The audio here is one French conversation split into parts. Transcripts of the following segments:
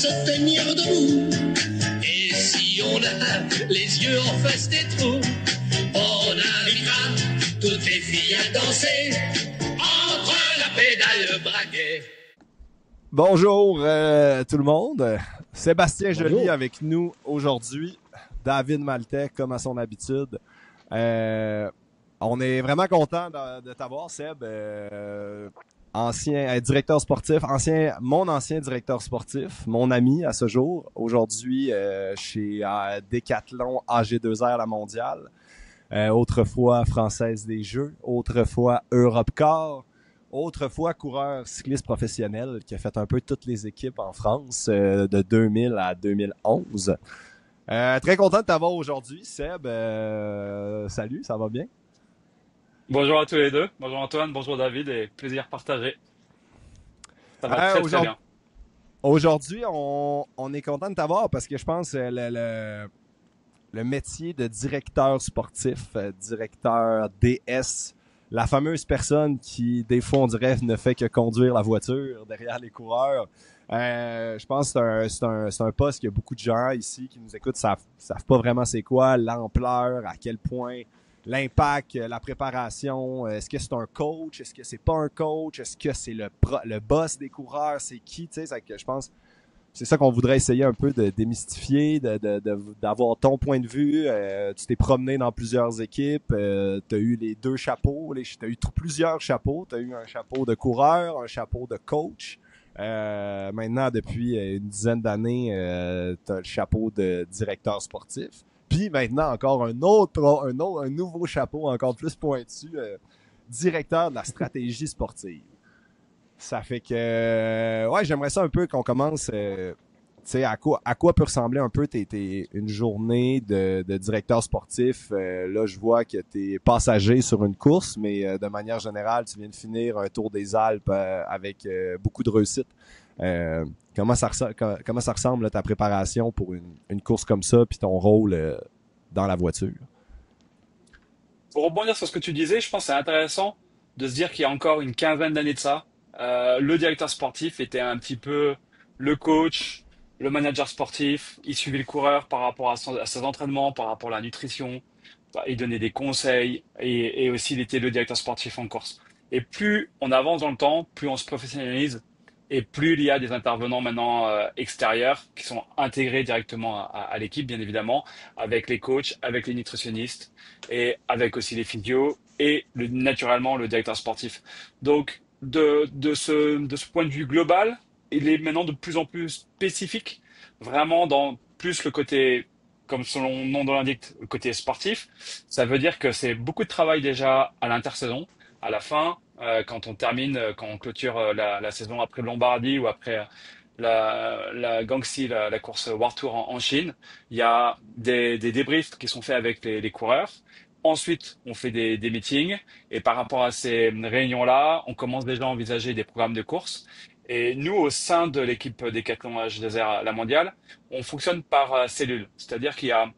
se tenir debout. Et si on a les yeux en face des trous, on invitera toutes les filles à danser entre la pédale et le braquet. Bonjour tout le monde. Sébastien Bonjour. Joly avec nous aujourd'hui. David Maltais, comme à son habitude. On est vraiment content de t'avoir, Seb. Ancien directeur sportif, mon ancien directeur sportif, mon ami à ce jour. Aujourd'hui, chez Decathlon AG2R La Mondiale. Autrefois Française des Jeux. Autrefois Europcar. Autrefois coureur cycliste professionnel qui a fait un peu toutes les équipes en France de 2000 à 2011. Très content de t'avoir aujourd'hui, Seb. Salut, ça va bien? Bonjour à tous les deux. Bonjour Antoine, bonjour David et plaisir partagé. Ça va très très bien. Aujourd'hui, on est content de t'avoir parce que je pense le métier de directeur sportif, directeur DS, la fameuse personne qui, des fois, on dirait, ne fait que conduire la voiture derrière les coureurs. Je pense que c'est un poste que beaucoup de gens ici qui nous écoutent savent pas vraiment c'est quoi, l'ampleur, à quel point, l'impact, la préparation. Est-ce que c'est un coach? Est-ce que c'est pas un coach? Est-ce que c'est le boss des coureurs? C'est qui? Tu sais, je pense c'est ça qu'on voudrait essayer un peu de démystifier, d'avoir ton point de vue. Tu t'es promené dans plusieurs équipes, tu as eu les deux chapeaux, tu as eu plusieurs chapeaux. Tu as eu un chapeau de coureur, un chapeau de coach. Maintenant, depuis une dizaine d'années, tu as le chapeau de directeur sportif. Puis maintenant, encore un nouveau chapeau encore plus pointu, directeur de la stratégie sportive. Ça fait que, ouais, j'aimerais ça un peu qu'on commence, tu sais, à quoi peut ressembler un peu une journée de directeur sportif. Là, je vois que tu es passager sur une course, mais de manière générale, tu viens de finir un Tour des Alpes avec beaucoup de réussite. Comment ça ressemble là, ta préparation pour une course comme ça, puis ton rôle dans la voiture? Pour rebondir sur ce que tu disais, je pense que c'est intéressant de se dire qu'il y a encore une quinzaine d'années de ça, le directeur sportif était un petit peu le coach, le manager sportif. Il suivait le coureur par rapport à ses entraînements, par rapport à la nutrition. Il donnait des conseils et aussi il était le directeur sportif en course. Et plus on avance dans le temps, plus on se professionnalise et plus il y a des intervenants maintenant extérieurs qui sont intégrés directement à l'équipe, bien évidemment, avec les coachs, avec les nutritionnistes et avec aussi les physios et naturellement le directeur sportif. Donc, de ce point de vue global, il est maintenant de plus en plus spécifique, vraiment dans plus le côté, comme son nom l'indique, le côté sportif. Ça veut dire que c'est beaucoup de travail déjà à l'intersaison, à la fin, quand on termine, quand on clôture la saison après Lombardie ou après la Guangxi, la course World Tour en Chine. Il y a des débriefs qui sont faits avec les coureurs. Ensuite, on fait des meetings et par rapport à ces réunions-là, on commence déjà à envisager des programmes de course. Et nous, au sein de l'équipe Decathlon H2R La Mondiale, on fonctionne par cellule. C'est-à-dire qu'il y a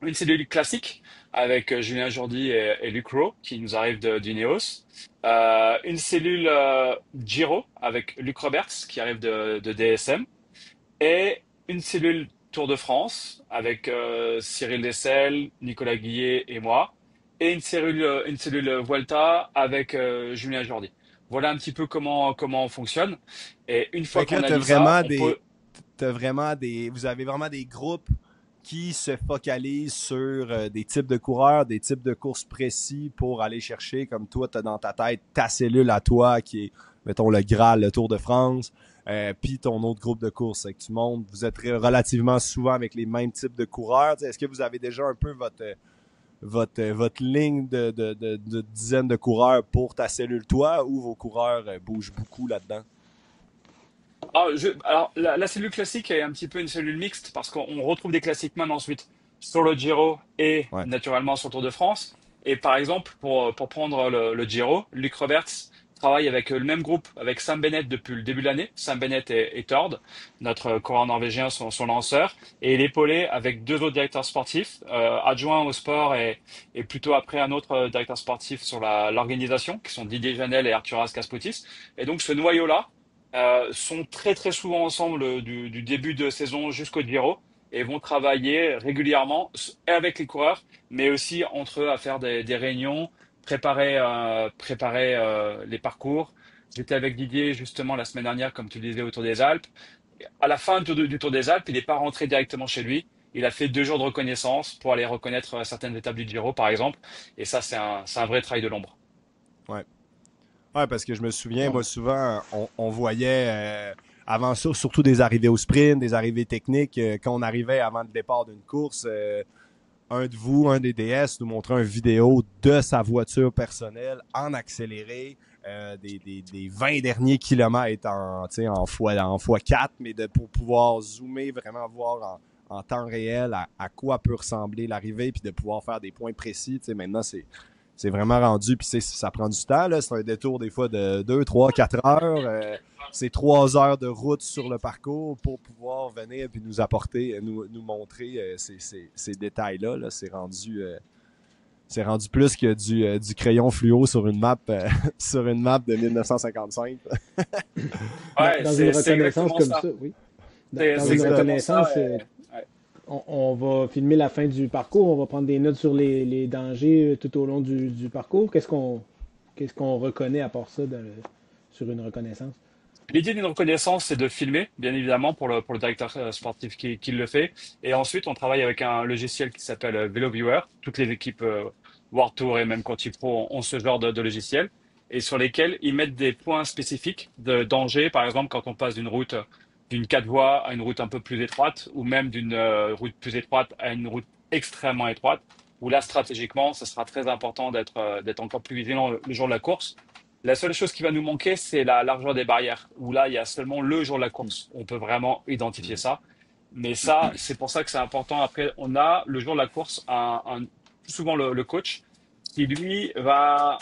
une cellule classique avec Julien Jourdi et Luc Rowe qui nous arrive d'Ineos. Une cellule Giro avec Luc Roberts qui arrive de DSM. Et une cellule Tour de France avec Cyril Dessel, Nicolas Guillet et moi. Et une cellule Vuelta avec Julien Jourdi. Voilà un petit peu comment on fonctionne. Et une fois Fait que là, qu'on a dit ça, on peut... vous avez vraiment des groupes qui se focalisent sur des types de coureurs, des types de courses précis pour aller chercher, comme toi, tu as dans ta tête ta cellule à toi qui est, mettons, le Graal, le Tour de France, puis ton autre groupe de courses. C'est que tu montes, vous êtes relativement souvent avec les mêmes types de coureurs. Est-ce que vous avez déjà un peu votre ligne de dizaines de coureurs pour ta cellule toi ou vos coureurs bougent beaucoup là-dedans? Alors, la cellule classique est un petit peu une cellule mixte parce qu'on retrouve des classiques même ensuite sur le Giro et Ouais. naturellement sur le Tour de France. Et par exemple, pour prendre le Giro, Luc Roberts travaille avec le même groupe, avec Sam Bennett depuis le début de l'année. Sam Bennett et Tord, notre coureur norvégien, son lanceur. Et il est épaulé avec deux autres directeurs sportifs, adjoints au sport et plutôt après un autre directeur sportif sur l'organisation, qui sont Didier Janel et Arturas Kasputis. Et donc ce noyau-là, sont très très souvent ensemble du début de saison jusqu'au Giro et vont travailler régulièrement avec les coureurs, mais aussi entre eux à faire des réunions, préparer les parcours. J'étais avec Didier justement la semaine dernière, comme tu le disais, autour des Alpes. À la fin du Tour des Alpes, il n'est pas rentré directement chez lui. Il a fait 2 jours de reconnaissance pour aller reconnaître certaines étapes du Giro, par exemple. Et ça, c'est un vrai travail de l'ombre. Ouais. Ouais, parce que je me souviens, Bon. moi, souvent, on voyait avant ça, surtout des arrivées au sprint, des arrivées techniques, quand on arrivait avant le départ d'une course, un de vous, un des DS, nous montrait une vidéo de sa voiture personnelle en accéléré, des 20 derniers kilomètres en fois 4, mais pour pouvoir zoomer, vraiment voir en temps réel à quoi peut ressembler l'arrivée, puis de pouvoir faire des points précis. Maintenant, c'est vraiment rendu, puis ça prend du temps. Là. C'est un détour des fois de 2, 3, 4 heures. C'est 3 heures de route sur le parcours pour pouvoir venir puis nous apporter, nous montrer ces détails-là. Là. C'est rendu plus que du crayon fluo sur une map, sur une map de 1955. Ouais, Dans une c'est reconnaissance exactement comme ça. ça, oui. Dans C'est une exactement ça. reconnaissance, Ouais. on va filmer la fin du parcours, on va prendre des notes sur les dangers tout au long du parcours. Qu'est-ce qu'on reconnaît à part ça sur une reconnaissance? L'idée d'une reconnaissance, c'est de filmer, bien évidemment, pour le directeur sportif qui le fait. Et ensuite, on travaille avec un logiciel qui s'appelle VeloViewer. Toutes les équipes World Tour et même Conti Pro ont ce genre de logiciel et sur lesquels ils mettent des points spécifiques de danger. Par exemple, quand on passe d'une route d'une 4 voies à une route un peu plus étroite ou même d'une route plus étroite à une route extrêmement étroite, où là, stratégiquement, ce sera très important d'être encore plus vigilant le jour de la course. La seule chose qui va nous manquer, c'est la largeur des barrières, où là, il y a seulement le jour de la course. On peut vraiment identifier ça. Mais ça, c'est pour ça que c'est important. Après, on a le jour de la course, souvent le coach, qui lui va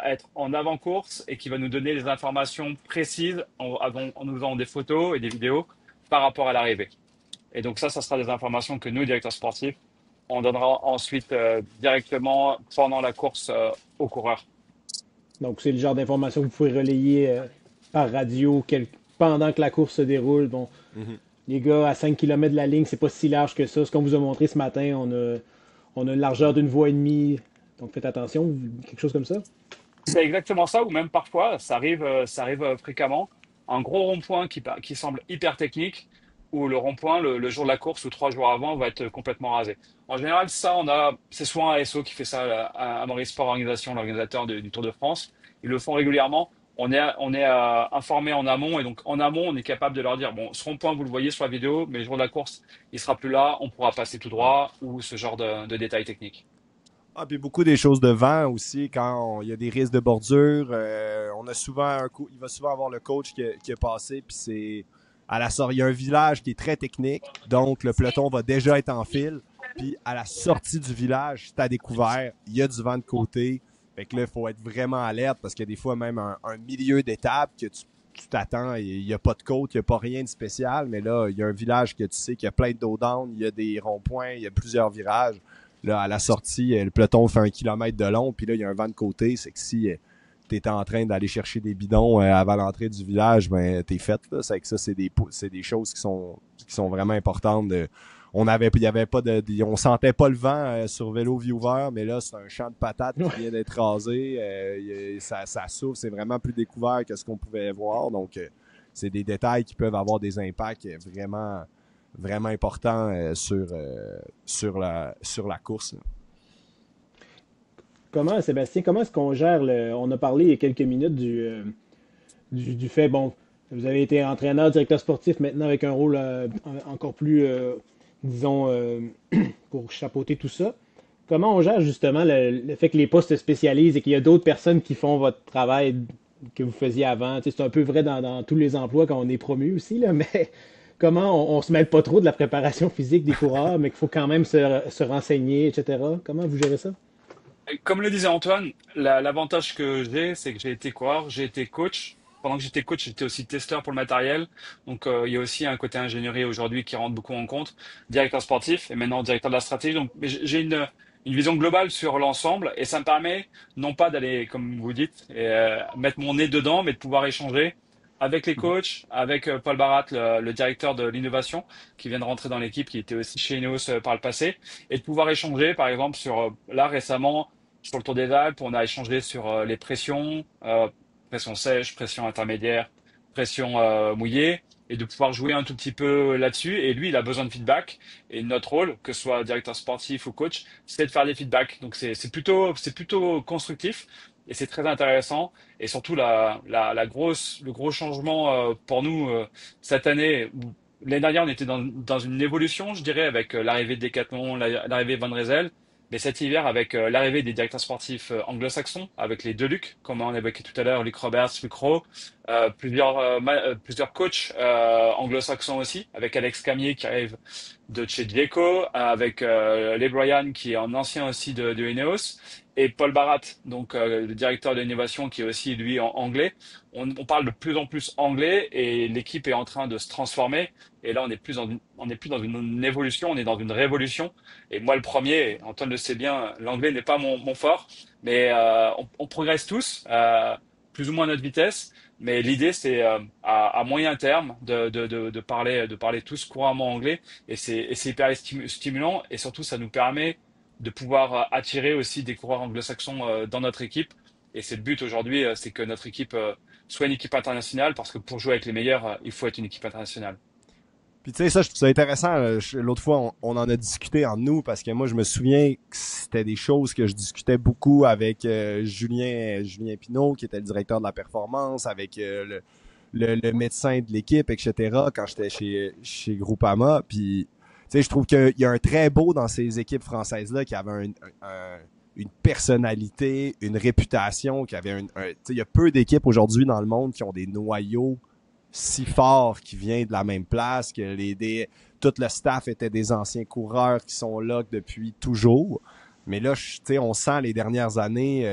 être en avant-course et qui va nous donner des informations précises en nous faisant des photos et des vidéos par rapport à l'arrivée. Et donc ça sera des informations que nous, directeurs sportifs, on donnera ensuite directement pendant la course aux coureurs. Donc, c'est le genre d'information que vous pouvez relayer par radio pendant que la course se déroule. Bon, Mhm. les gars, à 5 km de la ligne, c'est pas si large que ça. Ce qu'on vous a montré ce matin, on a une largeur d'une voie et demie. Donc, faites attention, quelque chose comme ça. C'est exactement ça, ou même parfois, ça arrive fréquemment, un gros rond-point qui semble hyper technique, où le rond-point, le jour de la course ou 3 jours avant, va être complètement rasé. En général, c'est soit un ASO qui fait ça, à Maurice Sport Organisation, l'organisateur du Tour de France. Ils le font régulièrement. On est informé en amont, et donc en amont, on est capable de leur dire, bon, ce rond-point, vous le voyez sur la vidéo, mais le jour de la course, il sera plus là, on pourra passer tout droit, ou ce genre de détails techniques. Ah, puis beaucoup des choses de vent aussi, il y a des risques de bordure. On a souvent il va souvent avoir le coach qui est passé, puis c'est à la sortie. Il y a un village qui est très technique, donc le peloton va déjà être en file. Puis à la sortie du village, c'est à découvert, il y a du vent de côté. Fait que là, il faut être vraiment alerte parce qu'il y a des fois même un milieu d'étape que tu t'attends, il n'y a pas de côte, il n'y a pas rien de spécial, mais là, il y a un village que tu sais qu'il y a plein de dos down, il y a des ronds-points, il y a plusieurs virages. Là, à la sortie, le peloton fait 1 kilomètre de long, puis là, il y a un vent de côté. C'est que si tu es en train d'aller chercher des bidons avant l'entrée du village, ben t'es fait. Là. C'est que ça, c'est des choses qui sont vraiment importantes. Il y avait pas on sentait pas le vent sur Vélo Viewer, mais là, c'est un champ de patates qui vient d'être rasé. Ça souffle, c'est vraiment plus découvert que ce qu'on pouvait voir. Donc, c'est des détails qui peuvent avoir des impacts vraiment vraiment important sur la course. Sébastien, comment est-ce qu'on gère On a parlé il y a quelques minutes du fait, bon, vous avez été entraîneur, directeur sportif, maintenant avec un rôle encore plus, disons, pour chapeauter tout ça. Comment on gère justement le fait que les postes se spécialisent et qu'il y a d'autres personnes qui font votre travail que vous faisiez avant? Tu sais, c'est un peu vrai dans tous les emplois quand on est promu aussi, là, mais comment on se mêle pas trop de la préparation physique des coureurs, mais qu'il faut quand même se renseigner, etc. Comment vous gérez ça? Comme le disait Antoine, l'avantage que j'ai, c'est que j'ai été coureur, j'ai été coach. Pendant que j'étais coach, j'étais aussi testeur pour le matériel. Donc, il y a aussi un côté ingénierie aujourd'hui qui rentre beaucoup en compte. Directeur sportif et maintenant directeur de la stratégie. Donc, mais j'ai une vision globale sur l'ensemble et ça me permet non pas d'aller, comme vous dites, mettre mon nez dedans, mais de pouvoir échanger avec les coachs, avec Paul Barat, le directeur de l'innovation, qui vient de rentrer dans l'équipe, qui était aussi chez Ineos par le passé, et de pouvoir échanger, par exemple, là récemment, sur le Tour des Alpes, on a échangé sur les pressions, pression sèche, pression intermédiaire, pression mouillée, et de pouvoir jouer un tout petit peu là-dessus. Et lui, il a besoin de feedback. Et notre rôle, que ce soit directeur sportif ou coach, c'est de faire des feedbacks. Donc c'est plutôt constructif et c'est très intéressant. Et surtout le gros changement pour nous cette année. L'année dernière, on était dans une évolution, je dirais, avec l'arrivée de Decathlon, l'arrivée de Van Rysel. Mais cet hiver, avec l'arrivée des directeurs sportifs anglo-saxons, avec les deux Luc, comme on évoquait tout à l'heure, Luc Roberts, Luc Rowe, plusieurs coachs anglo-saxons aussi, avec Alex Camier qui arrive de chez Dieco, avec Les Bryan qui est un ancien aussi de Ineos, et Paul Barat, donc le directeur de l'innovation qui est aussi lui en anglais. On parle de plus en plus anglais et l'équipe est en train de se transformer. Et là, on n'est plus dans une évolution, on est dans une révolution. Et moi, le premier, Antoine le sait bien, l'anglais n'est pas mon fort, mais on progresse tous, plus ou moins à notre vitesse. Mais l'idée, c'est à moyen terme de parler tous couramment anglais, et c'est hyper stimulant, et surtout, ça nous permet de pouvoir attirer aussi des coureurs anglo-saxons dans notre équipe. Et c'est le but aujourd'hui, c'est que notre équipe soit une équipe internationale, parce que pour jouer avec les meilleurs, il faut être une équipe internationale. Puis tu sais, ça, je trouve ça intéressant. L'autre fois, on en a discuté entre nous parce que moi, je me souviens que c'était des choses que je discutais beaucoup avec Julien Pinault, qui était le directeur de la performance, avec le médecin de l'équipe, etc., quand j'étais chez Groupama. Puis, tu sais, je trouve qu'il y a un très beau dans ces équipes françaises-là qui avaient une personnalité, une réputation, qui avait tu sais, il y a peu d'équipes aujourd'hui dans le monde qui ont des noyaux si fort qui vient de la même place, que tout le staff était des anciens coureurs qui sont là depuis toujours. Mais là, on sent les dernières années,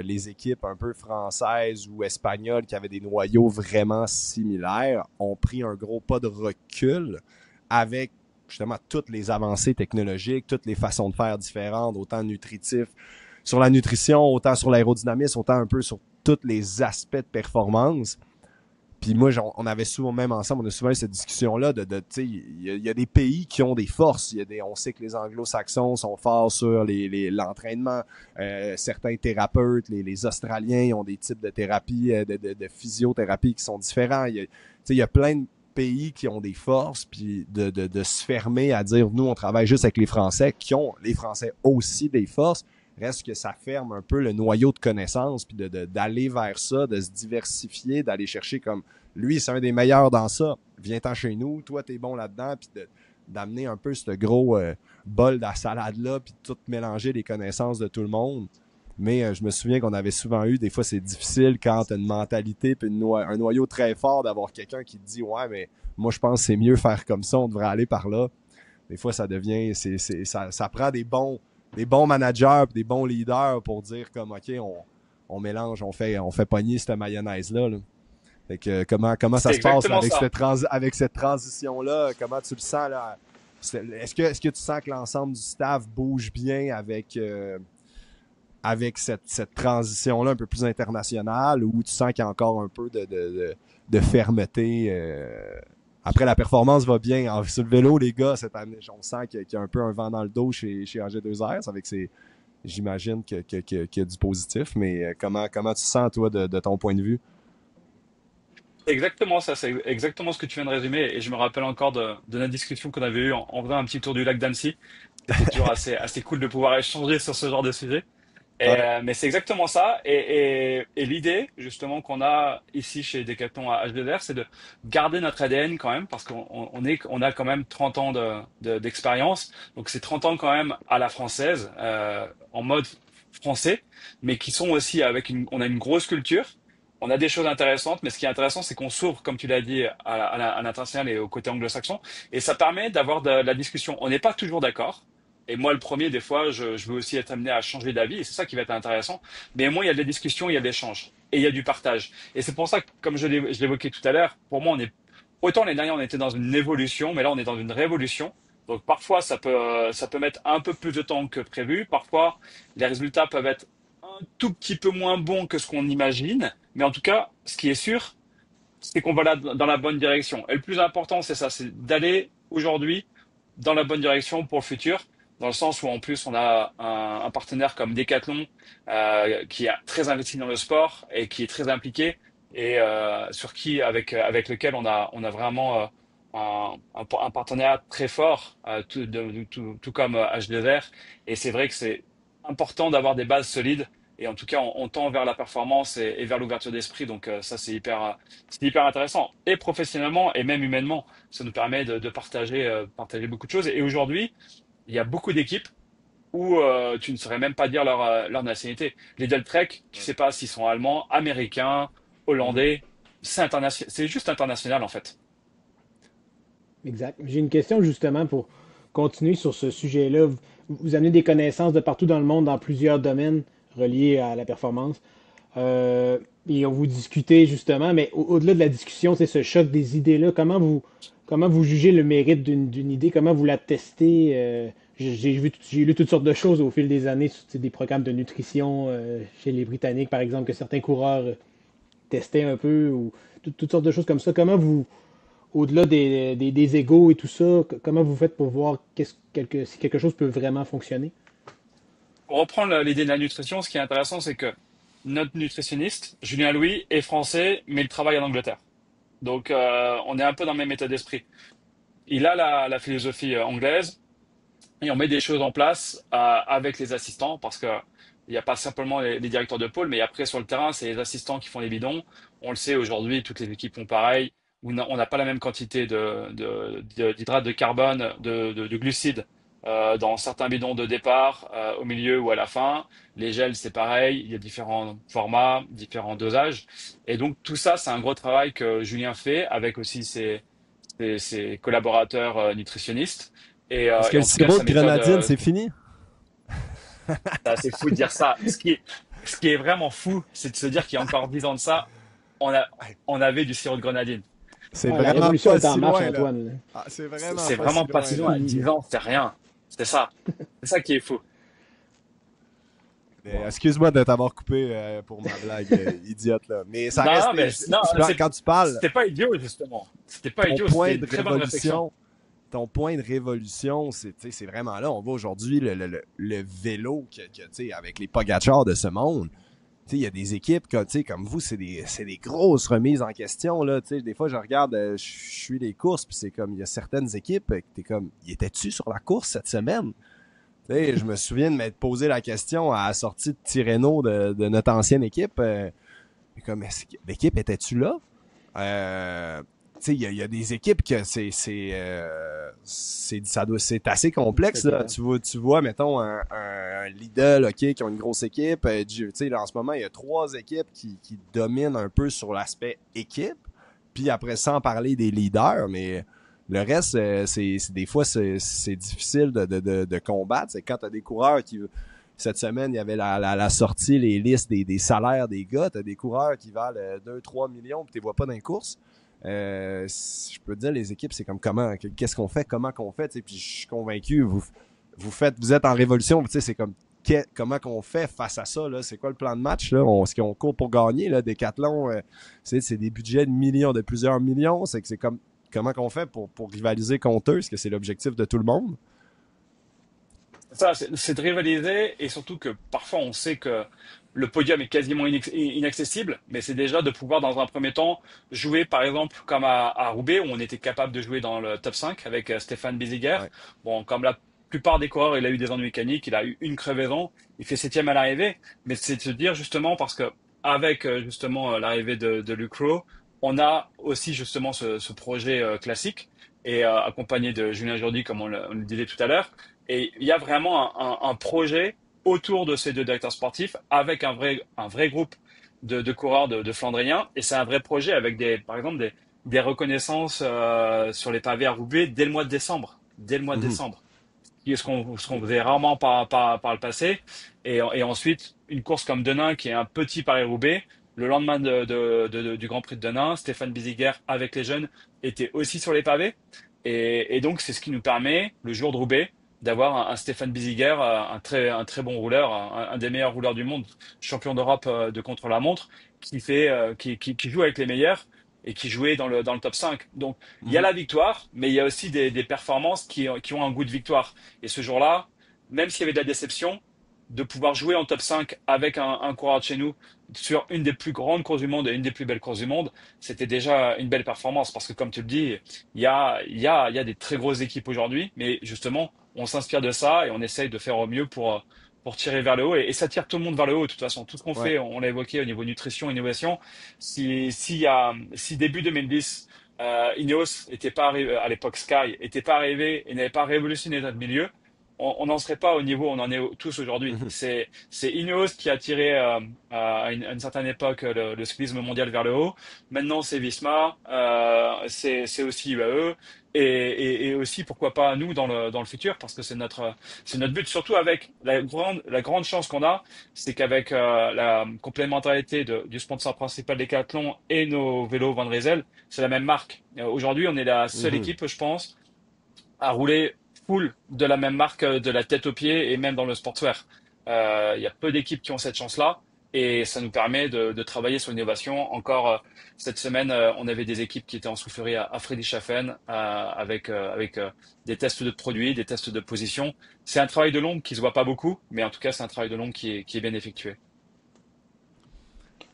les équipes un peu françaises ou espagnoles qui avaient des noyaux vraiment similaires ont pris un gros pas de recul avec justement toutes les avancées technologiques, toutes les façons de faire différentes, autant nutritif sur la nutrition, autant sur l'aérodynamisme, autant un peu sur tous les aspects de performance. Puis moi, on avait souvent, même ensemble, on a souvent eu cette discussion-là tu sais, il y a des pays qui ont des forces. On sait que les anglo-saxons sont forts sur l'entraînement. Certains thérapeutes, les Australiens, ils ont des types de thérapie, de physiothérapie qui sont différents. Tu sais, il y a plein de pays qui ont des forces, puis de se fermer à dire, nous, on travaille juste avec les Français, qui ont, les Français aussi des forces. Reste que ça ferme un peu le noyau de connaissances, puis d'aller vers ça, de se diversifier, d'aller chercher comme lui, c'est un des meilleurs dans ça. Viens-t'en chez nous, toi, t'es bon là-dedans, puis d'amener un peu ce gros bol de salade-là, puis de tout mélanger les connaissances de tout le monde. Mais je me souviens qu'on avait souvent eu, des fois, c'est difficile quand t'as une mentalité, puis un noyau très fort, d'avoir quelqu'un qui te dit, ouais, mais moi, je pense que c'est mieux faire comme ça, on devrait aller par là. Des fois, ça devient, ça prend des bons managers et des bons leaders pour dire comme OK, on mélange, on fait pogner cette mayonnaise-là. Là. Fait que comment ça C'est se passe exactement avec ça. avec cette transition-là? Comment tu le sens là? Est-ce que tu sens que l'ensemble du staff bouge bien avec cette transition-là un peu plus internationale, ou tu sens qu'il y a encore un peu de fermeté? Après, la performance va bien. Sur le vélo, les gars, cette année, on sent qu'il y a un peu un vent dans le dos chez AG2R. Avec j'imagine qu'il y a du positif, mais comment tu sens, toi, de ton point de vue? C'est exactement ça, c'est exactement ce que tu viens de résumer. Et je me rappelle encore de notre discussion qu'on avait eue en faisant un petit tour du lac d'Annecy. C'était toujours assez cool de pouvoir échanger sur ce genre de sujet. Ouais. Mais c'est exactement ça. Et l'idée, justement, qu'on a ici chez Decathlon à H2R, c'est de garder notre ADN quand même, parce qu'on a quand même 30 ans d'expérience. Donc c'est 30 ans quand même à la française, en mode français, mais qui sont aussi on a une grosse culture. On a des choses intéressantes, mais ce qui est intéressant, c'est qu'on s'ouvre, comme tu l'as dit, à l'international et au côté anglo-saxon. Et ça permet d'avoir de la discussion. On n'est pas toujours d'accord. Et moi, le premier, des fois, je veux aussi être amené à changer d'avis, et c'est ça qui va être intéressant. Mais au moins, il y a de la discussion, il y a de l'échange, et il y a du partage. Et c'est pour ça que, comme je l'évoquais tout à l'heure, pour moi, autant l'année dernière, on était dans une évolution, mais là, on est dans une révolution. Donc, parfois, ça peut mettre un peu plus de temps que prévu. Parfois, les résultats peuvent être un tout petit peu moins bons que ce qu'on imagine. Mais en tout cas, ce qui est sûr, c'est qu'on va dans la bonne direction. Et le plus important, c'est ça, c'est d'aller aujourd'hui dans la bonne direction pour le futur, dans le sens où en plus on a un partenaire comme Decathlon qui est très investi dans le sport et qui est très impliqué et sur qui avec lequel on a vraiment un partenariat très fort, tout comme H2R. Et c'est vrai que c'est important d'avoir des bases solides. Et en tout cas, on tend vers la performance et vers l'ouverture d'esprit. Donc ça, c'est hyper intéressant. Et professionnellement et même humainement, ça nous permet de partager beaucoup de choses. Et aujourd'hui, il y a beaucoup d'équipes où tu ne saurais même pas dire leur nationalité. Les Deltrek, tu sais pas s'ils sont allemands, américains, Mhm. hollandais. C'est juste international en fait. Exact. J'ai une question justement pour continuer sur ce sujet-là. Vous amenez des connaissances de partout dans le monde dans plusieurs domaines reliés à la performance. Et on vous discutez justement, mais au-delà de la discussion, c'est ce choc des idées-là. Comment vous jugez le mérite d'une idée? Comment vous la testez? J'ai lu toutes sortes de choses au fil des années, sur des programmes de nutrition chez les Britanniques, par exemple, que certains coureurs testaient un peu, ou toutes sortes de choses comme ça. Au-delà des égos et tout ça, comment vous faites pour voir si quelque chose peut vraiment fonctionner? Pour reprendre l'idée de la nutrition, ce qui est intéressant, c'est que notre nutritionniste, Julien Louis, est français, mais il travaille en Angleterre. Donc, on est un peu dans le même état d'esprit. Il a la philosophie anglaise et on met des choses en place avec les assistants parce que il n'y a pas simplement les directeurs de pôle, mais après sur le terrain, c'est les assistants qui font les bidons. On le sait aujourd'hui, toutes les équipes font pareil. On n'a pas la même quantité d'hydrates de carbone, de glucides dans certains bidons de départ, au milieu ou à la fin. Les gels, c'est pareil. Il y a différents formats, différents dosages. Et donc tout ça, c'est un gros travail que Julien fait avec aussi ses collaborateurs nutritionnistes. Est-ce que Et le en tout cas, sirop sa de méthode, grenadine, c'est fini? c'est assez fou de dire ça. Ce qui est vraiment fou, c'est de se dire qu'il y a encore 10 ans de ça, on a, on avait du sirop de grenadine. C'est Ouais, la vraiment révolution pas est en si marche, loin, là. Antoine. Ah, c'est vraiment C'est pas si vraiment pas loin, si là. loin. À 10 ans, c'est rien. C'est ça. C'est ça qui est fou. Mais Wow. excuse-moi de t'avoir coupé pour ma blague idiote, là. Mais ça Non, restait, mais non, quand tu parles, c'était pas idiot, justement. C'était pas ton idiot, point c'était de une très bonne réflexion. révolution, ton point de révolution, c'est, tu sais, c'est vraiment là. On voit aujourd'hui le vélo tu sais, avec les Pogacar de ce monde. Tu sais, il y a des équipes tu sais, comme vous, c'est des grosses remises en question. Là, tu sais, des fois, je regarde, je suis les courses, puis c'est comme, il y a certaines équipes, t'es comme, y étais-tu sur la course cette semaine? Tu sais, je me souviens de m'être posé la question à la sortie de Tirreno de notre ancienne équipe. Comme, l'équipe était-tu là? Tu sais, il y a des équipes que c'est assez C'est complexe. Là. inquiétant. Tu vois, mettons, un Lidl, OK, qui ont une grosse équipe. Tu sais, là, en ce moment, il y a trois équipes qui dominent un peu sur l'aspect équipe. Puis après, sans parler des leaders, mais le reste, des fois, c'est difficile de combattre. C'est quand tu as des coureurs qui... Cette semaine, il y avait la sortie, les listes des salaires des gars. Tu as des coureurs qui valent 2-3 millions puis tu les vois pas dans les courses. Je peux te dire, les équipes, c'est comme qu'est-ce qu'on fait, comment qu'on fait. Puis je suis convaincu, vous êtes en révolution. C'est comme comment qu'on fait face à ça. Là? C'est quoi le plan de match? Là? Est-ce qu'on court pour gagner? Là? Décathlon, c'est des budgets de millions, de plusieurs millions. C'est comme comment qu'on fait pour rivaliser contre eux? Est-ce que c'est l'objectif de tout le monde? Ça, c'est de rivaliser et surtout que parfois on sait que le podium est quasiment inaccessible, mais c'est déjà de pouvoir dans un premier temps jouer par exemple comme à Roubaix où on était capable de jouer dans le top 5 avec Stéphane Béziguer. Ouais. Bon, comme la plupart des coureurs, il a eu des ennuis mécaniques, il a eu une crevaison, il fait septième à l'arrivée, mais c'est de se dire justement parce que avec justement l'arrivée de Luc Rowe, on a aussi justement ce projet classique et accompagné de Julien Jourdi comme on le disait tout à l'heure. Et il y a vraiment un projet autour de ces deux directeurs sportifs avec un vrai groupe de coureurs de Flandriens. Et c'est un vrai projet avec par exemple, des reconnaissances sur les pavés à Roubaix dès le mois de décembre. Dès le mois de Mhm. décembre. Ce qu'on faisait rarement par le passé. Et ensuite, une course comme Denain, qui est un petit Paris-Roubaix. Le lendemain du Grand Prix de Denain, Stéphane Biziger, avec les jeunes, était aussi sur les pavés. Et donc, c'est ce qui nous permet, le jour de Roubaix, d'avoir un Stéphane Biziger, un très bon rouleur, un des meilleurs rouleurs du monde, champion d'Europe de contre-la-montre, qui joue avec les meilleurs et qui jouaient dans le top 5. Donc, il y a Mhm. la victoire, mais il y a aussi des performances qui ont un goût de victoire. Et ce jour-là, même s'il y avait de la déception, de pouvoir jouer en top 5 avec un coureur de chez nous sur une des plus grandes courses du monde et une des plus belles courses du monde, c'était déjà une belle performance. Parce que comme tu le dis, il y a des très grosses équipes aujourd'hui, mais justement, on s'inspire de ça et on essaye de faire au mieux pour tirer vers le haut. Et ça tire tout le monde vers le haut, de toute façon. Tout ce qu'on Ouais. fait, on l'a évoqué au niveau nutrition, innovation. Si début 2010, Ineos était pas arrivé, à l'époque Sky, était pas arrivé et n'avait pas révolutionné notre milieu, on n'en serait pas au niveau où on en est tous aujourd'hui. Mhm. C'est Ineos qui a tiré à une certaine époque le cyclisme mondial vers le haut. Maintenant, c'est Visma, c'est aussi UAE et aussi pourquoi pas nous dans le futur parce que c'est notre but. Surtout avec la grande chance qu'on a, c'est qu'avec la complémentarité du sponsor principal Decathlon et nos vélos Van Rysel, c'est la même marque. Aujourd'hui, on est la seule Mhm. équipe, je pense à rouler full de la même marque de la tête aux pieds et même dans le sportswear. Il y a peu d'équipes qui ont cette chance-là et ça nous permet de travailler sur l'innovation. Encore cette semaine, on avait des équipes qui étaient en soufflerie à Friedrichshafen avec des tests de produits, des tests de position. C'est un travail de l'ombre qui se voit pas beaucoup, mais en tout cas, c'est un travail de l'ombre qui est bien effectué.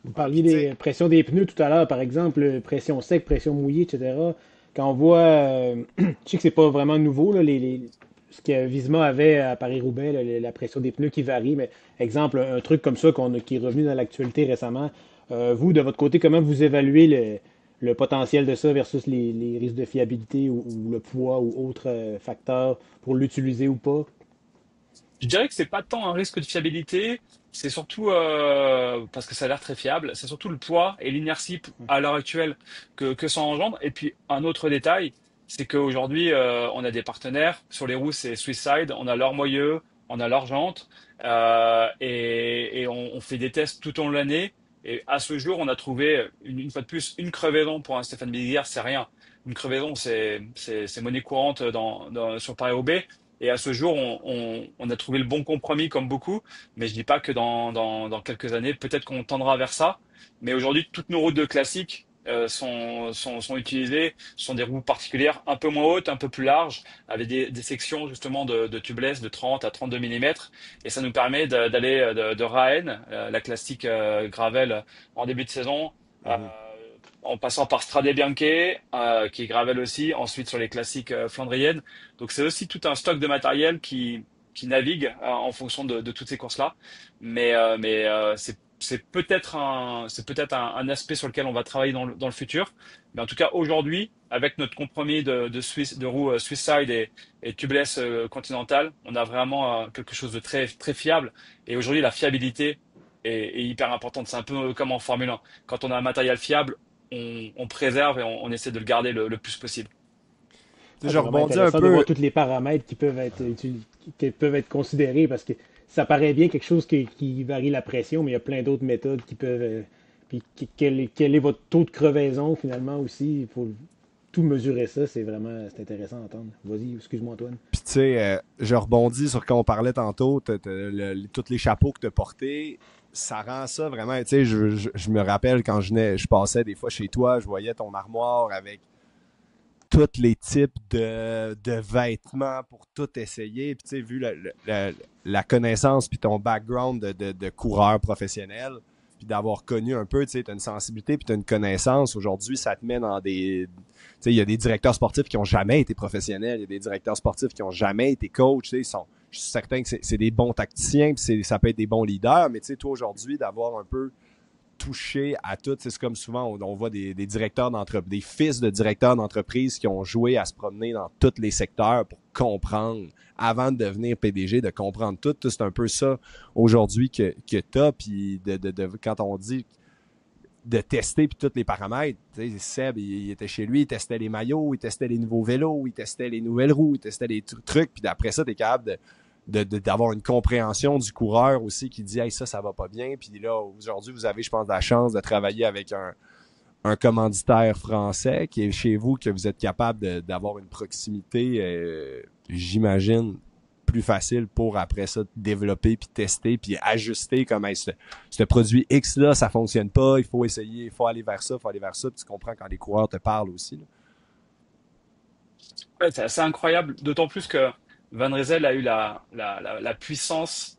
Vous Ouais, parliez puis tu sais, des pressions des pneus tout à l'heure, par exemple, pression sec, pression mouillée, etc. Quand on voit, je sais que c'est pas vraiment nouveau, là, ce que Visma avait à Paris-Roubaix, là, la pression des pneus qui varie, mais exemple, un truc comme ça qui est revenu dans l'actualité récemment. Vous, de votre côté, comment vous évaluez le potentiel de ça versus les risques de fiabilité ou le poids ou autres facteurs pour l'utiliser ou pas? Je dirais que c'est pas tant un risque de fiabilité, c'est surtout parce que ça a l'air très fiable, c'est surtout le poids et l'inertie à l'heure actuelle que ça engendre. Et puis un autre détail, c'est qu'aujourd'hui on a des partenaires sur les roues, c'est Swisside, on a leur moyeu, on a leur jante, et on fait des tests tout au long de l'année. Et à ce jour, on a trouvé une fois de plus une crevaison pour un Stéphane Billière, c'est rien. Une crevaison, c'est monnaie courante sur Paris-Roubaix. Et à ce jour, on a trouvé le bon compromis comme beaucoup, mais je dis pas que dans quelques années, peut-être qu'on tendra vers ça. Mais aujourd'hui, toutes nos routes de classiques sont utilisées, sont des roues particulières, un peu moins hautes, un peu plus larges, avec des sections justement de tubeless de 30 à 32 millimètres. Et ça nous permet d'aller de Rahen, la classique gravel en début de saison, euh, mhm. en passant par Strade Bianche, qui est gravel aussi, ensuite sur les classiques flandriennes. Donc c'est aussi tout un stock de matériel qui navigue en fonction de toutes ces courses-là. Mais c'est peut-être un aspect sur lequel on va travailler dans le futur. Mais en tout cas, aujourd'hui, avec notre compromis de roues Swisside et tubeless Continental, on a vraiment quelque chose de très, très fiable. Et aujourd'hui, la fiabilité est hyper importante. C'est un peu comme en Formule 1. Quand on a un matériel fiable, on préserve et on essaie de le garder le plus possible. Tu sais, Ah, je c'est vraiment rebondis un intéressant de peu. voir tous les paramètres qui peuvent être considérés parce que ça paraît bien quelque chose qui varie la pression, mais il y a plein d'autres méthodes qui peuvent. Puis quel est votre taux de crevaison finalement aussi? Il faut tout mesurer ça, c'est intéressant à entendre. Vas-y, excuse-moi Antoine. Puis tu sais, je rebondis sur quand on parlait tantôt, tous les chapeaux que tu as portés, ça rend ça vraiment, tu sais, je me rappelle quand je passais des fois chez toi, je voyais ton armoire avec tous les types de vêtements pour tout essayer. Puis tu sais, vu la connaissance puis ton background de coureur professionnel, puis d'avoir connu un peu, tu sais, tu as une sensibilité puis tu as une connaissance. Aujourd'hui, ça te met dans des... Tu sais, il y a des directeurs sportifs qui ont jamais été professionnels, il y a des directeurs sportifs qui ont jamais été coachs, tu sais, je suis certain que c'est des bons tacticiens, puis ça peut être des bons leaders, mais tu sais, toi aujourd'hui, d'avoir un peu touché à tout. C'est comme souvent, on voit des directeurs d'entreprise, des fils de directeurs d'entreprise qui ont joué à se promener dans tous les secteurs pour comprendre, avant de devenir PDG, de comprendre tout. C'est un peu ça aujourd'hui que tu as. Puis quand on dit de tester puis tous les paramètres, tu sais, Seb, il était chez lui, il testait les maillots, il testait les nouveaux vélos, il testait les nouvelles roues, il testait les trucs. Puis d'après ça, tu es capable d'avoir une compréhension du coureur aussi qui dit hey, ça va pas bien. Puis là, aujourd'hui, vous avez, je pense, la chance de travailler avec un commanditaire français qui est chez vous, que vous êtes capable d'avoir une proximité, j'imagine, plus facile pour après ça développer puis tester puis ajuster comme hey, ce produit X là ça fonctionne pas, il faut essayer, il faut aller vers ça, puis tu comprends quand les coureurs te parlent aussi là. Ouais, c'est assez incroyable, d'autant plus que Van Rysel a eu la puissance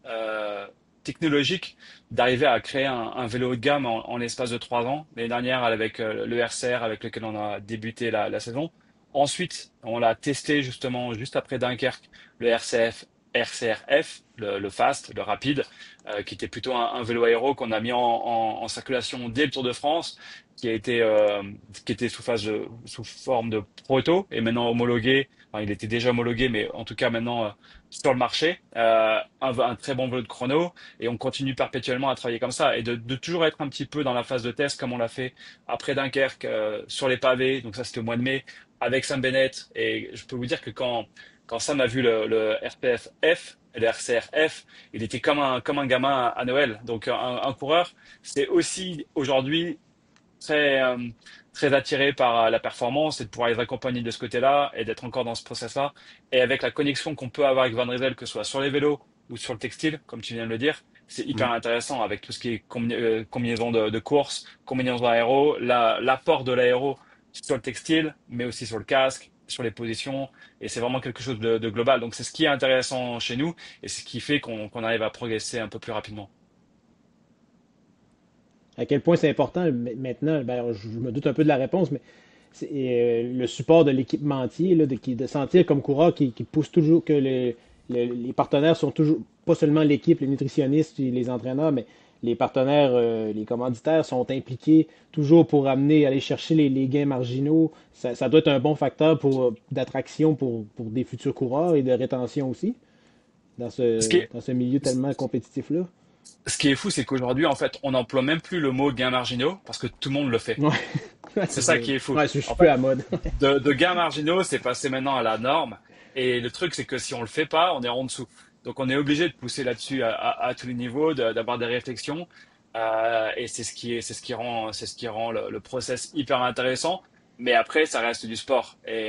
technologique d'arriver à créer un vélo haut de gamme en l'espace de 3 ans. L'année dernière, avec le RCR avec lequel on a débuté la saison. Ensuite, on l'a testé justement juste après Dunkerque, le RCRF, le fast, le rapide, qui était plutôt un vélo aéro qu'on a mis en circulation dès le Tour de France, qui a été qui était sous forme de proto et maintenant homologué. Enfin, il était déjà homologué, mais en tout cas maintenant sur le marché. Un très bon vélo de chrono et on continue perpétuellement à travailler comme ça et de toujours être un petit peu dans la phase de test comme on l'a fait après Dunkerque sur les pavés. Donc ça c'était au mois de mai avec Sam Bennett et je peux vous dire que quand Sam a vu le RPF-F et le RCR-F, il était comme un gamin à Noël. Donc un coureur, c'est aussi aujourd'hui très, très attiré par la performance et de pouvoir les accompagner de ce côté-là et d'être encore dans ce process-là. Et avec la connexion qu'on peut avoir avec Van Rysel, que ce soit sur les vélos ou sur le textile, comme tu viens de le dire, c'est hyper intéressant avec tout ce qui est combinaison de course, combinaison aéro, l'apport de l'aéro sur le textile, mais aussi sur le casque, sur les positions. Et c'est vraiment quelque chose de global. Donc c'est ce qui est intéressant chez nous et c'est ce qui fait qu'on arrive à progresser un peu plus rapidement. À quel point c'est important maintenant, ben, je me doute un peu de la réponse, mais c'est le support de l'équipementier, là, de sentir comme coureur qui pousse toujours que les partenaires sont toujours, pas seulement l'équipe, les nutritionnistes, et les entraîneurs, mais les partenaires, les commanditaires sont impliqués toujours pour amener, aller chercher les gains marginaux. Ça doit être un bon facteur d'attraction pour des futurs coureurs et de rétention aussi Ce qui est, dans ce milieu tellement compétitif-là. ce qui est fou, c'est qu'aujourd'hui, en fait, on n'emploie même plus le mot gains marginaux parce que tout le monde le fait. Ouais, ouais, C'est ça qui est fou. je suis En peu fait, à mode. de gains marginaux, c'est passé maintenant à la norme. Et le truc, c'est que si on le fait pas, on est en dessous. Donc, on est obligé de pousser là-dessus à tous les niveaux, d'avoir des réflexions. Et c'est ce qui rend le process hyper intéressant. Mais après, ça reste du sport. Et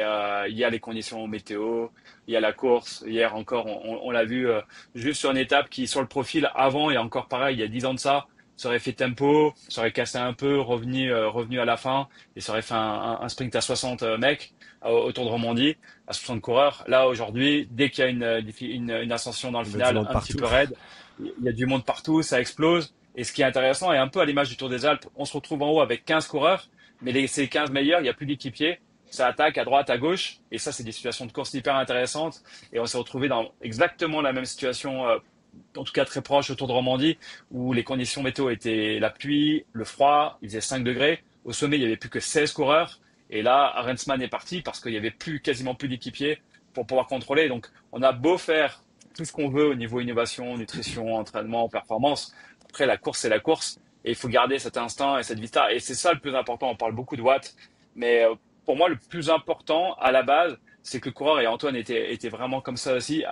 il y a les conditions météo, il y a la course. Hier encore, on l'a vu juste sur une étape qui, sur le profil, avant, et encore pareil, il y a 10 ans de ça, ça aurait fait tempo, ça aurait cassé un peu, revenu à la fin, et ça aurait fait un sprint à 60 mecs au Tour de Romandie, à 60 coureurs. Là, aujourd'hui, dès qu'il y a une ascension dans le Il y a du final monde un petit partout. peu raide, il y a du monde partout, ça explose. Et ce qui est intéressant, et un peu à l'image du Tour des Alpes, on se retrouve en haut avec 15 coureurs, mais ces 15 meilleurs, il n'y a plus d'équipiers. Ça attaque à droite, à gauche. Et ça, c'est des situations de course hyper intéressantes. Et on s'est retrouvé dans exactement la même situation, en tout cas très proche au Tour de Romandie, où les conditions météo étaient la pluie, le froid, il faisait 5 degrés. Au sommet, il n'y avait plus que 16 coureurs. Et là, Arensman est parti parce qu'il n'y avait quasiment plus d'équipiers pour pouvoir contrôler. Donc, on a beau faire tout ce qu'on veut au niveau innovation, nutrition, entraînement, performance. Après, la course, c'est la course. Et il faut garder cet instinct et cette vista. Et c'est ça le plus important. On parle beaucoup de watts. Mais pour moi, le plus important à la base, c'est que le coureur, et Antoine était vraiment comme ça aussi,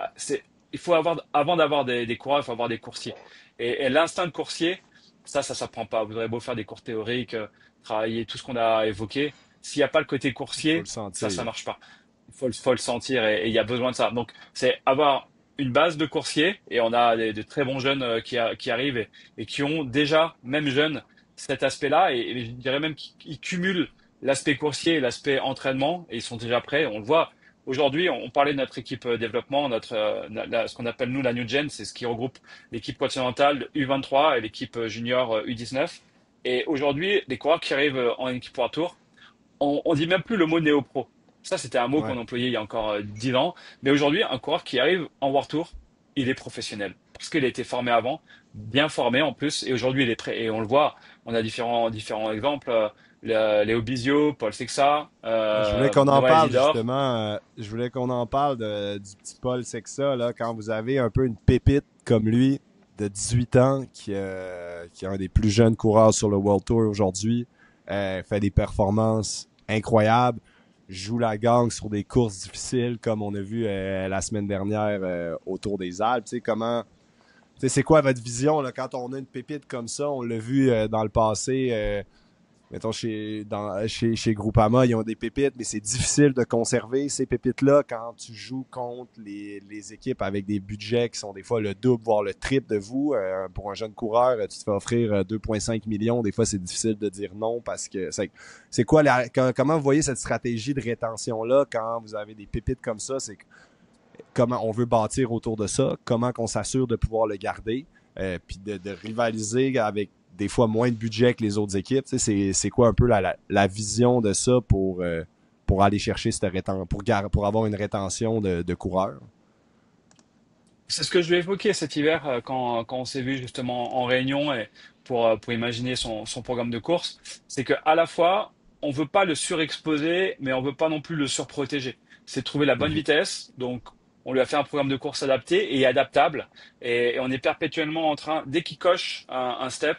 il faut avoir, avant d'avoir des coureurs, il faut avoir des coursiers. Et l'instinct de coursier, ça s'apprend pas. Vous aurez beau faire des cours théoriques, travailler tout ce qu'on a évoqué. S'il n'y a pas le côté Il faut le coursier, ça sentir. marche pas. Faut le sentir et il y a besoin de ça. Donc, c'est avoir une base de coursiers et on a de très bons jeunes qui arrivent et qui ont déjà, même jeunes, cet aspect-là et je dirais même qu'ils cumulent l'aspect coursier et l'aspect entraînement et ils sont déjà prêts. On le voit. Aujourd'hui, on parlait de notre équipe développement, ce qu'on appelle nous la New Gen, c'est ce qui regroupe l'équipe continentale U23 et l'équipe junior U19. Et aujourd'hui, les coureurs qui arrivent en équipe World Tour, on dit même plus le mot néo-pro. Ça, c'était un mot Ouais. qu'on employait il y a encore 10 ans. Mais aujourd'hui, un coureur qui arrive en World Tour, il est professionnel. Parce qu'il a été formé avant, bien formé en plus, et aujourd'hui, il est prêt. Et on le voit, on a différents exemples. Léo Bizio, Paul Sexa, Je voulais qu'on en Noah parle Elidor. justement. Je voulais qu'on en parle du petit Paul Sexa, là, quand vous avez un peu une pépite comme lui, de 18 ans, qui est un des plus jeunes coureurs sur le World Tour aujourd'hui, fait des performances incroyables, joue la gang sur des courses difficiles, comme on a vu la semaine dernière au Tour des Alpes. Tu sais, c'est quoi votre vision là, quand on a une pépite comme ça? On l'a vu dans le passé. mettons, chez Groupama, ils ont des pépites, mais c'est difficile de conserver ces pépites-là quand tu joues contre les équipes avec des budgets qui sont des fois le double, voire le triple de vous. Pour un jeune coureur, tu te fais offrir 2,5 millions. Des fois, c'est difficile de dire non parce que c'est quoi comment vous voyez cette stratégie de rétention-là quand vous avez des pépites comme ça? C'est comment on veut bâtir autour de ça, comment qu'on s'assure de pouvoir le garder, puis de rivaliser avec des fois moins de budget que les autres équipes. Tu sais, c'est quoi un peu la vision de ça pour aller chercher cette pour avoir une rétention de coureurs? C'est ce que je lui ai évoqué cet hiver quand on s'est vu justement en réunion et pour imaginer son programme de course. C'est que à la fois, on veut pas le surexposer, mais on veut pas non plus le surprotéger. C'est de trouver la bonne vitesse. Donc, on lui a fait un programme de course adapté et adaptable. Et on est perpétuellement en train, dès qu'il coche un step,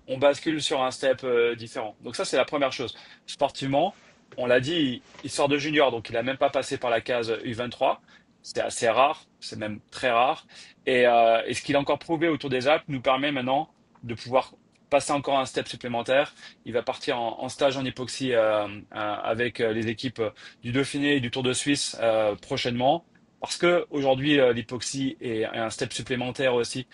on bascule sur un step différent. Donc ça, c'est la première chose. Sportivement, on l'a dit, il sort de junior, donc il a même pas passé par la case U23. C'est assez rare, c'est même très rare. Et ce qu'il a encore prouvé autour des Alpes nous permet maintenant de pouvoir passer encore un step supplémentaire. Il va partir en stage en hypoxie avec les équipes du Dauphiné et du Tour de Suisse prochainement. Parce que aujourd'hui l'hypoxie est un step supplémentaire aussi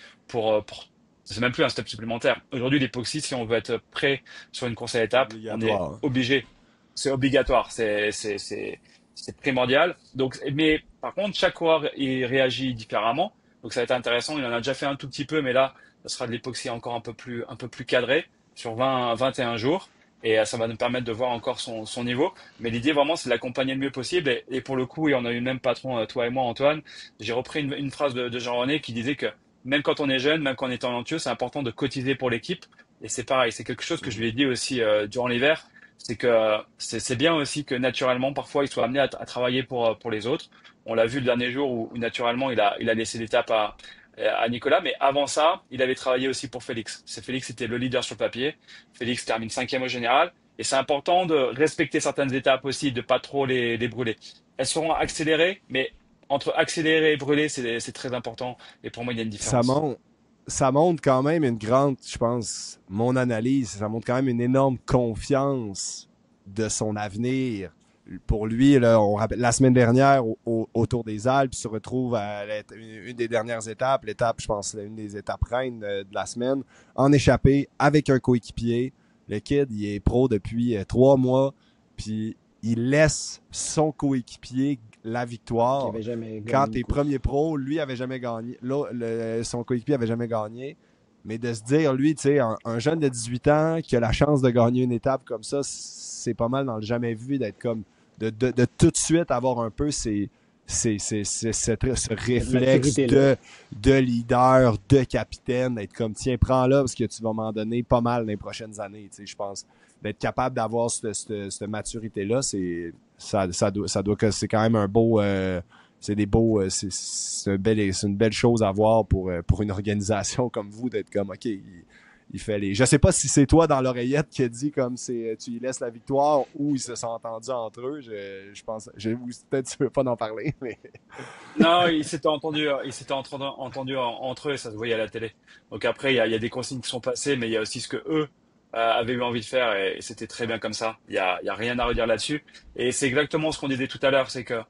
c'est même plus un step supplémentaire. Aujourd'hui l'hypoxie, si on veut être prêt sur une course à étapes, on est Obligatoire. obligé. C'est obligatoire. C'est primordial. Donc, mais par contre, chaque coureur il réagit différemment. Donc, ça va être intéressant. Il en a déjà fait un tout petit peu, mais là, ça sera de l'époxy encore un peu plus cadré sur 21 jours. Et ça va nous permettre de voir encore son niveau. Mais l'idée vraiment, c'est de l'accompagner le mieux possible. Et pour le coup, et on a eu le même patron, toi et moi, Antoine, j'ai repris une phrase de Jean-René qui disait que même quand on est jeune, même quand on est talentueux, c'est important de cotiser pour l'équipe. Et c'est pareil, c'est quelque chose que je lui ai dit aussi durant l'hiver, c'est que c'est bien aussi que naturellement, parfois, il soit amené à travailler pour les autres. On l'a vu le dernier jour où naturellement, il a laissé l'étape à Nicolas, mais avant ça, il avait travaillé aussi pour Félix. Félix était le leader sur le papier. Félix termine cinquième au général. Et c'est important de respecter certaines étapes aussi, de pas trop les brûler. Elles seront accélérées, mais entre accélérer et brûler, c'est très important. Et pour moi, il y a une Ça différence. montre, ça montre quand même une grande, je pense, mon analyse, ça montre quand même une énorme confiance de son avenir. Pour lui, là, on rappelle, la semaine dernière, autour des Alpes, il se retrouve à une des dernières étapes, l'étape, je pense, une des étapes reines de la semaine, en échappée avec un coéquipier. Le kid, il est pro depuis 3 mois, puis il laisse son coéquipier la qui victoire n'avait jamais quand gagné une t'es course. premier pro, lui avait jamais gagné. Là, son coéquipier avait jamais gagné. Mais de se dire, lui, tu sais, un jeune de 18 ans qui a la chance de gagner une étape comme ça, c'est pas mal dans le jamais vu d'être comme, de tout de suite avoir un peu ce Cette réflexe maturité-là. de leader, de capitaine, d'être comme, tiens, prends-la parce que tu vas m'en donner pas mal dans les prochaines années, tu sais, je pense. D'être capable d'avoir cette maturité-là, c'est quand même un beau, c'est des beaux, c'est une belle chose à voir pour une organisation comme vous d'être comme, ok, il fait les. Je sais pas si c'est toi dans l'oreillette qui a dit comme tu y laisses la victoire ou ils se sont entendus entre eux. Je pense, peut-être tu veux pas en parler, mais. Non, ils s'étaient entendus entre eux, et ça se voyait à la télé. Donc après, il y a des consignes qui sont passées, mais il y a aussi ce que eux avaient eu envie de faire, et c'était très bien comme ça. Il y a rien à redire là-dessus. Et c'est exactement ce qu'on disait tout à l'heure, c'est que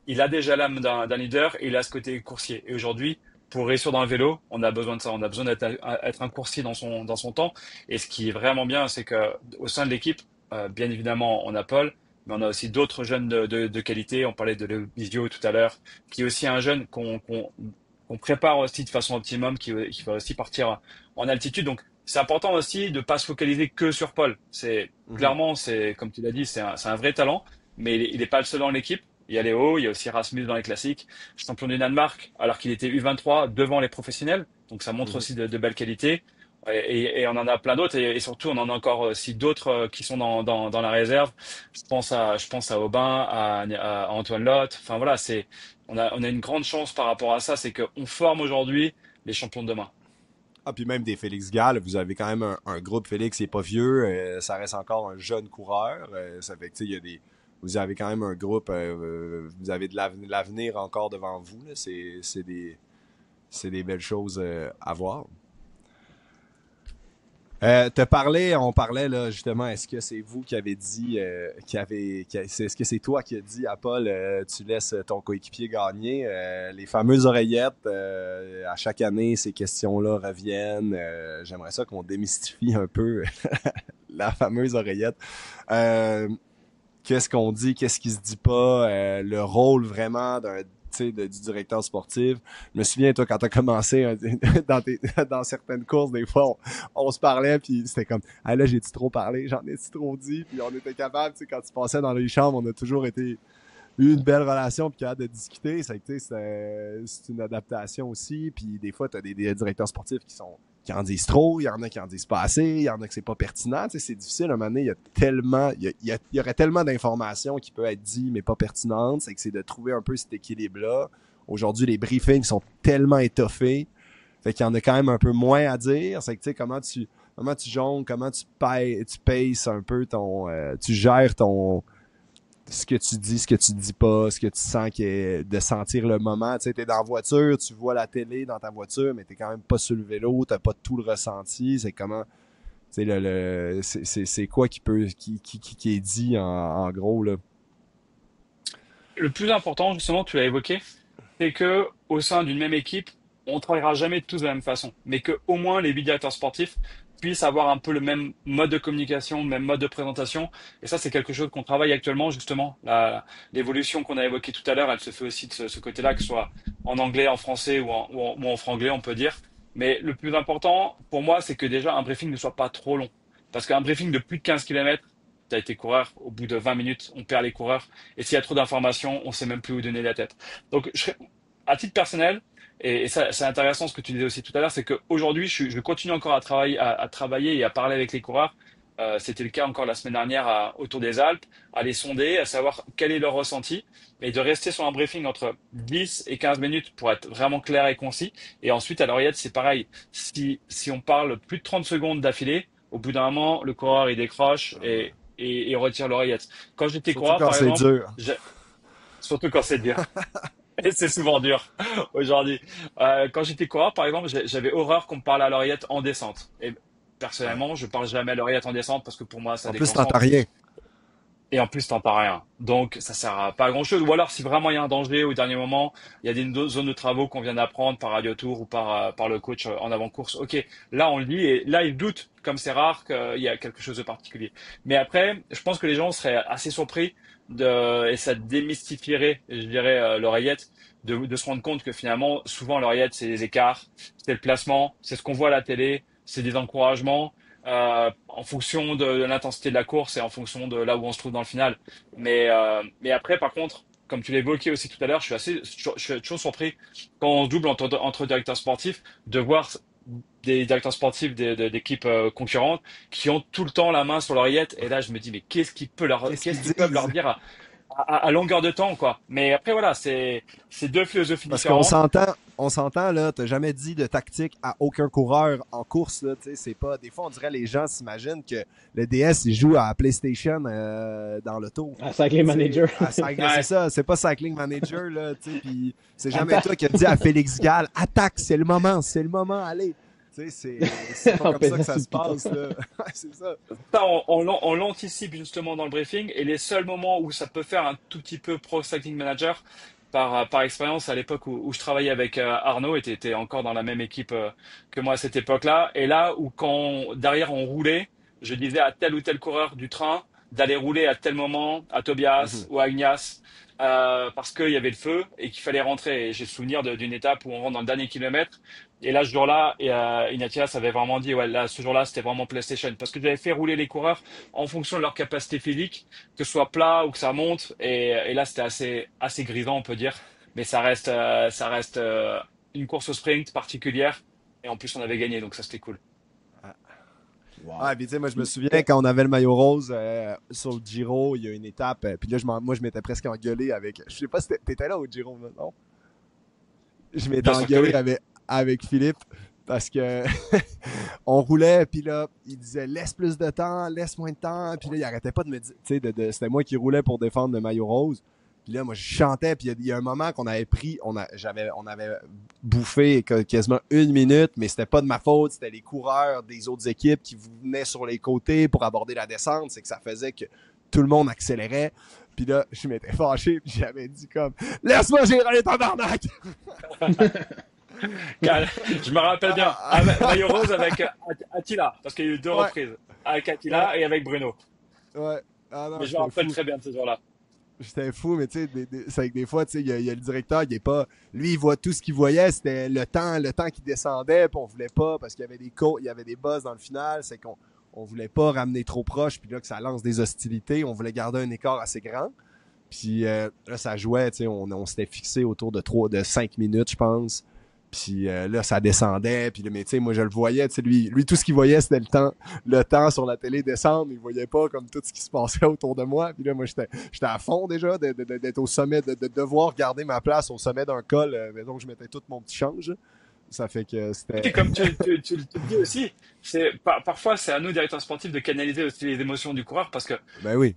il a déjà l'âme d'un leader, et il a ce côté coursier. Et aujourd'hui, pour réussir dans le vélo, on a besoin de ça. On a besoin être un coursier dans son temps. Et ce qui est vraiment bien, c'est que au sein de l'équipe, bien évidemment, on a Paul, mais on a aussi d'autres jeunes de qualité. On parlait de Visio tout à l'heure, qui est aussi un jeune qu'on prépare aussi de façon optimum, qui va aussi partir en altitude. Donc, c'est important aussi de pas se focaliser que sur Paul. Mhm. Clairement, comme tu l'as dit, c'est un vrai talent, mais il est pas le seul dans l'équipe. Il y a Léo, il y a aussi Rasmus dans les classiques, champion du Danemark, alors qu'il était U23 devant les professionnels. Donc, ça montre Mhm. aussi de belles qualités. Et on en a plein d'autres, et surtout on en a encore aussi d'autres qui sont dans la réserve. Je pense à Aubin, à Antoine Lotte. Enfin voilà, on a une grande chance par rapport à ça, c'est qu'on forme aujourd'hui les champions de demain. Ah, puis même des Félix Gall, vous avez quand même un groupe. Félix, il est pas vieux, ça reste encore un jeune coureur. Ça fait que, tu sais, vous avez quand même un groupe, vous avez de l'avenir encore devant vous. Là. C'est des belles choses à voir. On parlait là justement, est-ce que c'est vous qui avez dit, est-ce que c'est toi qui as dit à Paul, tu laisses ton coéquipier gagner, les fameuses oreillettes, à chaque année ces questions-là reviennent. J'aimerais ça qu'on démystifie un peu la fameuse oreillette. Qu'est-ce qu'on dit, qu'est-ce qui se dit pas, le rôle vraiment du directeur sportif. Je me souviens, toi, quand t'as commencé dans certaines courses, des fois, on se parlait, puis c'était comme, ah là, j'ai-tu trop parlé, j'en ai-tu trop dit, puis on était capable, tu sais, quand tu passais dans les chambres, on a toujours eu une belle relation, puis capable de discuter. C'est une adaptation aussi, puis des fois, t'as des directeurs sportifs qui en disent trop, il y en a qui en disent pas assez, il y en a que c'est pas pertinent. Tu sais, c'est difficile. À un moment donné, il y aurait tellement d'informations qui peuvent être dites, mais pas pertinentes. C'est de trouver un peu cet équilibre-là. Aujourd'hui, les briefings sont tellement étoffés. Fait qu'il y en a quand même un peu moins à dire. C'est que, tu sais, comment tu jongles, comment tu paces un peu tu gères ce que tu dis, ce que tu dis pas, ce que tu sens de sentir le moment. Tu sais, t'es dans la voiture, tu vois la télé dans ta voiture, mais t'es quand même pas sur le vélo, t'as pas tout le ressenti. C'est comment, tu sais, c'est quoi qui est dit en gros, là. Le plus important, justement, tu l'as évoqué, c'est que au sein d'une même équipe, on travaillera jamais tous de la même façon, mais que au moins les 8 directeurs sportifs puissent avoir un peu le même mode de communication, le même mode de présentation. Et ça, c'est quelque chose qu'on travaille actuellement, justement. L'évolution qu'on a évoquée tout à l'heure, elle se fait aussi de ce côté-là, que ce soit en anglais, en français ou en franglais, on peut dire. Mais le plus important, pour moi, c'est que déjà, un briefing ne soit pas trop long. Parce qu'un briefing de plus de 15 kilomètres, tu as été coureur, au bout de 20 minutes, on perd les coureurs. Et s'il y a trop d'informations, on sait même plus où donner la tête. Donc, à titre personnel, et ça, c'est intéressant ce que tu disais aussi tout à l'heure, c'est qu'aujourd'hui, je continue encore à travailler et à parler avec les coureurs. C'était le cas encore la semaine dernière autour des Alpes, à les sonder, à savoir quel est leur ressenti, et de rester sur un briefing entre 10 et 15 minutes pour être vraiment clair et concis. Et ensuite, à l'oreillette, c'est pareil. Si on parle plus de 30 secondes d'affilée, au bout d'un moment, le coureur, il décroche et retire l'oreillette. Quand j'étais Surtout coureur, quand par c'est exemple, dur. surtout quand c'est dur. Et c'est souvent dur aujourd'hui. Quand j'étais coureur, par exemple, j'avais horreur qu'on me parle à l'oreillette en descente. Et Ouais. personnellement, je parle jamais à l'oreillette en descente parce que pour moi, ça En plus, t'entends déconcentre. rien. Et en plus, t'entends rien. Donc, ça sert à pas à grand chose. Ou alors, si vraiment il y a un danger au dernier moment, il y a des zones de travaux qu'on vient d'apprendre par Radio Tour ou par le coach en avant-course. OK, là, on le dit et là, il doute, comme c'est rare qu'il y a quelque chose de particulier. Mais après, je pense que les gens seraient assez surpris et ça démystifierait, je dirais, l'oreillette, de se rendre compte que finalement, souvent, l'oreillette, c'est les écarts, c'est le placement, c'est ce qu'on voit à la télé, c'est des encouragements en fonction de l'intensité de la course et en fonction de là où on se trouve dans le final. Mais après, par contre, comme tu l'as évoqué aussi tout à l'heure, je suis toujours surpris quand on se double entre directeurs sportifs de voir des directeurs sportifs d'équipes concurrentes qui ont tout le temps la main sur l'oreillette. Et là, je me dis, mais Qu'est-ce qu'ils qu'est-ce qu'ils peuvent leur disent? dire à longueur de temps, quoi. Mais après, voilà, c'est deux philosophies Parce qu'on différentes. s'entend, là, t'as jamais dit de tactique à aucun coureur en course, là, tu sais, c'est pas, des fois, on dirait les gens s'imaginent que le DS, il joue à PlayStation, dans l'auto. À Cycling Manager. C'est Ouais, ça, c'est pas Cycling Manager, là, tu sais, pis c'est jamais Attaque toi qui as dit à Félix Gall, attaque, c'est le moment, allez. Tu sais, c'est pas en comme ça que pesant ça sur le se piton. passe, là. C'est ça. ça, on l'anticipe justement dans le briefing et les seuls moments où ça peut faire un tout petit peu pro cycling manager par expérience à l'époque où je travaillais avec Arnaud et t'étais encore dans la même équipe que moi à cette époque-là et là où quand derrière on roulait, je disais à tel ou tel coureur du train d'aller rouler à tel moment à Tobias Mhm. ou à Ignace parce qu'il y avait le feu et qu'il fallait rentrer. Et j'ai le souvenir d'une étape où on rentre dans le dernier kilomètre et là, ce jour-là, Ignatius avait vraiment dit, ouais, là, ce jour-là, c'était vraiment PlayStation. Parce que j'avais fait rouler les coureurs en fonction de leur capacité physique, que ce soit plat ou que ça monte. Et là, c'était assez grisant, on peut dire. Mais ça reste une course au sprint particulière. Et en plus, on avait gagné, donc ça, c'était cool. Ah, Wow. puis tu sais, moi, je me souviens quand on avait le maillot rose sur le Giro, il y a une étape, puis là, moi, je m'étais presque engueulé avec. Je sais pas si t'étais là au Giro, là, non? Je m'étais Bien sûr que engueulé oui. avec Philippe parce que on roulait, puis là, il disait laisse plus de temps, laisse moins de temps, puis là, il arrêtait pas de me dire, tu sais, c'était moi qui roulais pour défendre le maillot rose. Puis là, moi, je chantais, puis il y a un moment qu'on avait pris, on avait bouffé quasiment 1 minute, mais c'était pas de ma faute, c'était les coureurs des autres équipes qui venaient sur les côtés pour aborder la descente, c'est que ça faisait que tout le monde accélérait. Puis là, je m'étais fâché, puis j'avais dit comme « Laisse-moi gérer les tabarnak! » Je me rappelle bien, maillot rose avec Attila, parce qu'il y a eu deux Ouais, reprises, avec ouais, Attila et avec Bruno. ouais. Ah non, Mais je me j'étais rappelle fou. très bien de ce jour-là. J'étais fou, mais tu sais, c'est que des fois, tu sais, il y a le directeur, il est pas. Lui, il voit tout ce qu'il voyait, c'était le temps qui descendait, puis on voulait pas, parce qu'il y avait des il y avait des buzz dans le final, c'est qu'on on voulait pas ramener trop proche, puis là, que ça lance des hostilités, on voulait garder un écart assez grand. Puis là, ça jouait, tu sais, on s'était fixé autour de 5 minutes, je pense. Puis là, ça descendait. Puis là, mais tu sais, moi, je le voyais. Tu sais, lui, tout ce qu'il voyait, c'était le temps sur la télé descendre. Il voyait pas comme tout ce qui se passait autour de moi. Puis là, moi, j'étais à fond déjà d'être au sommet, de devoir garder ma place au sommet d'un col. Donc, je mettais tout mon petit change. Ça fait que Et c'était. comme tu le dis aussi, parfois c'est à nous, directeurs sportifs, de canaliser aussi les émotions du coureur parce que Ben oui.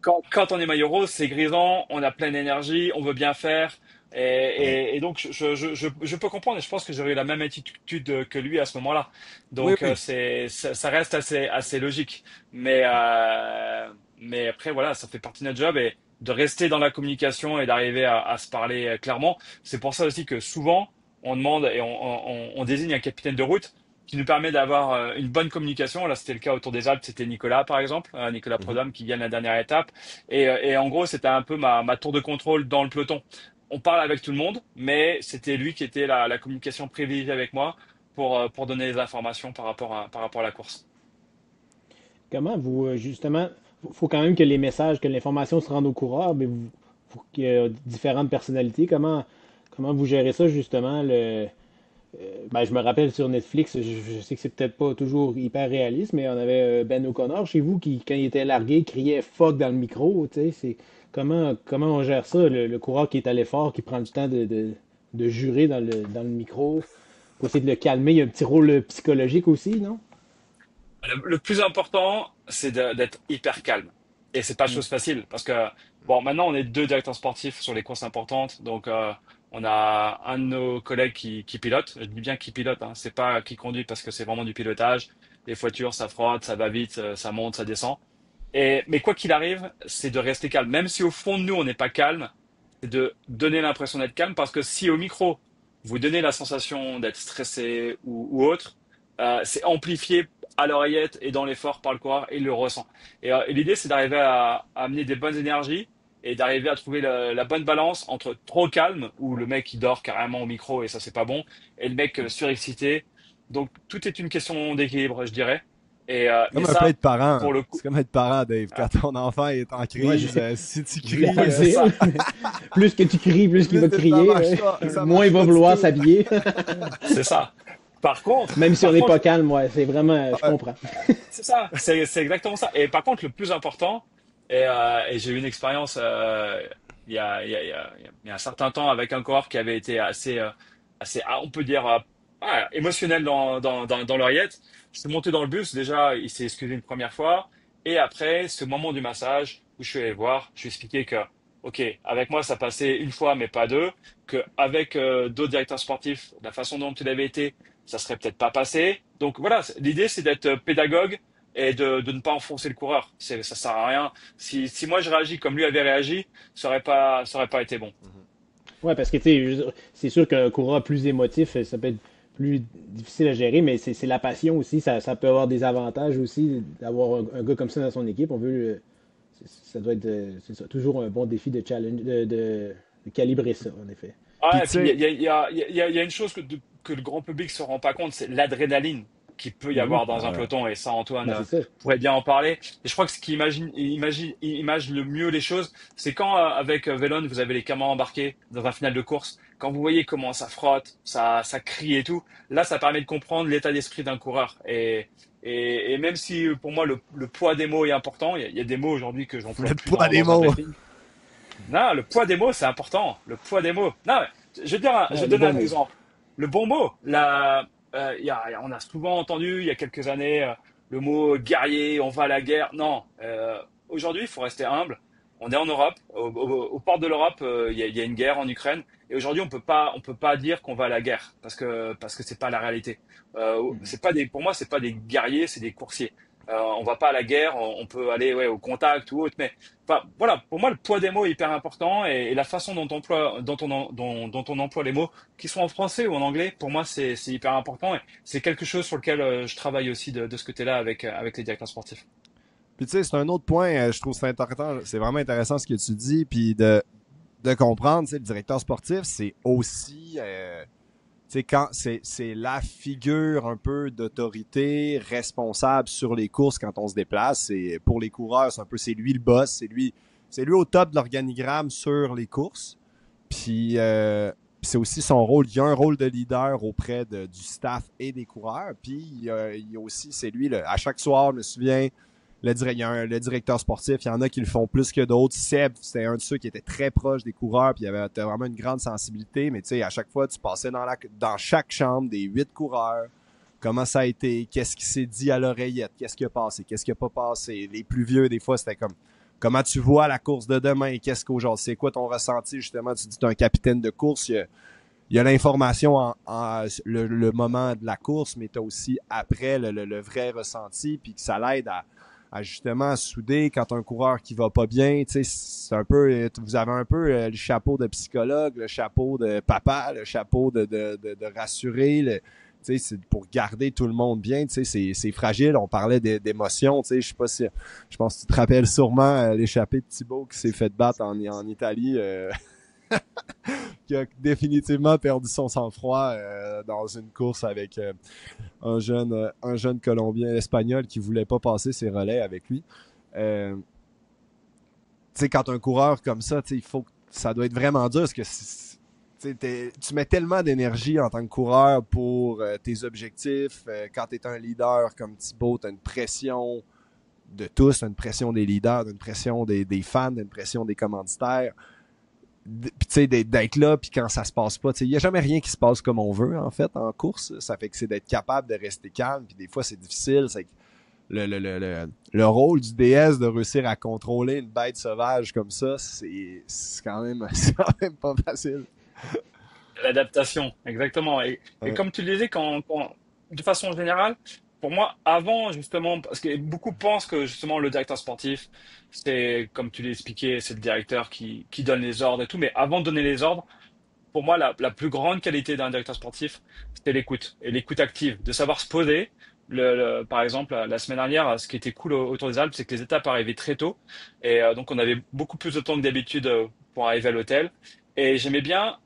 quand on est maillot rose, c'est grisant, on a plein d'énergie, on veut bien faire. Et donc, je peux comprendre et je pense que j'aurais eu la même attitude que lui à ce moment-là. Oui, Donc, oui. ça reste assez logique. Mais après, voilà, ça fait partie de notre job et de rester dans la communication et d'arriver à se parler clairement. C'est pour ça aussi que souvent, on demande et on désigne un capitaine de route qui nous permet d'avoir une bonne communication. Là, c'était le cas autour des Alpes, c'était Nicolas, par exemple, Nicolas Mhm. Prodhomme qui gagne la dernière étape. Et en gros, c'était un peu ma tour de contrôle dans le peloton. On parle avec tout le monde, mais c'était lui qui était la communication privilégiée avec moi pour donner les informations par rapport à la course. Comment vous, justement, faut quand même que les messages, que l'information se rende aux coureurs, mais faut qu'il y ait différentes personnalités. Comment vous gérez ça, justement, ben, je me rappelle sur Netflix, je sais que c'est peut-être pas toujours hyper réaliste, mais on avait Ben O'Connor chez vous qui, quand il était largué, criait fuck dans le micro. Tu sais, comment on gère ça, le coureur qui est à l'effort, qui prend le temps de jurer dans le micro, pour essayer de le calmer. Il y a un petit rôle psychologique aussi, non? Le plus important, c'est d'être hyper calme. Et c'est pas Mm. chose facile parce que bon, maintenant on est deux directeurs sportifs sur les courses importantes, donc on a un de nos collègues qui pilote. Je dis bien qui pilote, hein. C'est pas qui conduit parce que c'est vraiment du pilotage. Les voitures, ça frotte, ça va vite, ça monte, ça descend. Mais quoi qu'il arrive, c'est de rester calme. Même si au fond de nous, on n'est pas calme, c'est de donner l'impression d'être calme parce que si au micro, vous donnez la sensation d'être stressé ou autre, c'est amplifié à l'oreillette et dans l'effort par le coureur et il le ressent. Et l'idée, c'est d'arriver à amener des bonnes énergies et d'arriver à trouver la bonne balance entre trop calme, où le mec il dort carrément au micro et ça c'est pas bon, et le mec surexcité. Donc tout est une question d'équilibre, je dirais. Mais Comme un peu ça, être parent. pour le coup, C'est comme être parent, Dave. Quand ah, ton enfant est en Ouais, crise, si tu je voulais cries, pas le c'est dire, ça. mais plus que tu cries, plus qu'il plus va ça crier, marche pas, ça moins il marche va pas du vouloir tout. s'habiller. C'est ça. Par contre, Même si on par n'est pas contre, calme, ouais, c'est vraiment, je Ouais. comprends. c'est ça, c'est exactement ça. Et par contre, le plus important, et j'ai eu une expérience il y a un certain temps avec un coureur qui avait été on peut dire, émotionnel dans l'oreillette. Je suis monté dans le bus, déjà, il s'est excusé une première fois. Et après, ce moment du massage où je suis allé le voir, je lui ai expliqué que, OK, avec moi, ça passait une fois, mais pas deux, qu'avec d'autres directeurs sportifs, la façon dont il avait été, ça serait peut-être pas passé. Donc voilà, l'idée, c'est d'être pédagogue et de ne pas enfoncer le coureur. Ça sert à rien. Si moi je réagis comme lui avait réagi, ça aurait pas été bon. Ouais, parce que, tu sais, je veux dire, c'est sûr qu'un coureur plus émotif, ça peut être plus difficile à gérer, mais c'est la passion aussi. Ça peut avoir des avantages aussi d'avoir un gars comme ça dans son équipe. Ça doit être c'est ça, toujours un bon défi de challenge, de calibrer ça, en effet. Puis Ah, et tu puis il sais, y a, il y a, il y a, il y a il y a une chose que le grand public se rend pas compte, c'est l'adrénaline qu'il peut y Mhm. avoir dans un ouais. peloton. Et ça, Antoine Ben, c'est ça. pourrait bien en parler. Et je crois que ce qui imagine le mieux les choses, c'est quand avec Velon, vous avez les caméras embarquées dans un final de course, quand vous voyez comment ça frotte, ça crie et tout, là, ça permet de comprendre l'état d'esprit d'un coureur. Et même si pour moi le poids des mots est important, il y a des mots aujourd'hui que j'emploie le plus poids des dans un mots. briefing. Non, le poids des mots, c'est important. Le poids des mots. Non, mais je veux dire, je Ouais, vais les donner bons un mots. exemple. Le bon mot, on a souvent entendu il y a quelques années le mot guerrier, on va à la guerre. Non, aujourd'hui, il faut rester humble On est en Europe, aux portes de l'Europe, il y a une guerre en Ukraine. Et aujourd'hui, on peut pas dire qu'on va à la guerre parce que c'est pas la réalité. Mhm. C'est pas des, pour moi, c'est pas des guerriers, c'est des coursiers. On va pas à la guerre, on peut aller ouais au contact ou autre, mais enfin voilà. Pour moi, le poids des mots est hyper important et la façon dont on emploie les mots, qu'ils soient en français ou en anglais, pour moi, c'est hyper important et c'est quelque chose sur lequel je travaille aussi de ce côté-là avec les directeurs sportifs. Puis tu sais, c'est un autre point, je trouve c'est important, c'est vraiment intéressant ce que tu dis, puis de comprendre, tu sais, le directeur sportif, c'est aussi, tu sais, quand c'est la figure un peu d'autorité responsable sur les courses quand on se déplace. C'est pour les coureurs, c'est lui le boss, c'est lui au top de l'organigramme sur les courses. Puis c'est aussi son rôle. Il y a un rôle de leader auprès du staff et des coureurs. Puis il y a aussi, c'est lui, à chaque soir, je me souviens, il y a le directeur sportif, il y en a qui le font plus que d'autres. Seb, c'était un de ceux qui était très proche des coureurs, puis il avait vraiment une grande sensibilité. Mais tu sais, à chaque fois, tu passais dans chaque chambre des 8 coureurs. Comment ça a été? Qu'est-ce qui s'est dit à l'oreillette? Qu'est-ce qui a passé? Qu'est-ce qui a pas passé? Les plus vieux, des fois, c'était comme comment tu vois la course de demain? Qu'est-ce qu'aujourd'hui? C'est quoi ton ressenti? Justement, tu dis que tu es un capitaine de course. Il y a l'information le moment de la course, mais tu as aussi après le vrai ressenti, puis que ça l'aide à justement souder quand un coureur qui va pas bien, tu sais, c'est un peu, vous avez un peu le chapeau de psychologue, le chapeau de papa, le chapeau de rassurer, tu sais, c'est pour garder tout le monde bien, tu sais, c'est fragile. On parlait d'émotions, tu sais, je sais pas si, je pense que tu te rappelles sûrement l'échappée de Thibaut qui s'est fait battre en Italie. Qui a définitivement perdu son sang-froid dans une course avec un jeune Colombien espagnol qui voulait pas passer ses relais avec lui. Euh, tu sais, quand un coureur comme ça, tu sais, ça doit être vraiment dur parce que tu mets tellement d'énergie en tant que coureur pour tes objectifs. Quand tu es un leader comme Thibaut, tu as une pression de tous, une pression des leaders, une pression des fans, une pression des commanditaires. Puis tu sais d'être là puis quand ça se passe pas, tu sais il y a jamais rien qui se passe comme on veut en fait en course. Ça fait que c'est d'être capable de rester calme puis des fois c'est difficile. C'est que le rôle du DS de réussir à contrôler une bête sauvage comme ça, c'est quand même c'est quand même pas facile. L'adaptation, exactement. Et Ouais. comme tu le disais, de façon générale, pour moi, avant justement, parce que beaucoup pensent que justement le directeur sportif, c'est, comme tu l'as expliqué, c'est le directeur qui donne les ordres et tout, mais avant de donner les ordres, pour moi, la plus grande qualité d'un directeur sportif, c'était l'écoute, et l'écoute active, de savoir se poser. Par exemple, la semaine dernière, ce qui était cool autour des Alpes, c'est que les étapes arrivaient très tôt, et donc on avait beaucoup plus de temps que d'habitude pour arriver à l'hôtel. Et j'aimais bien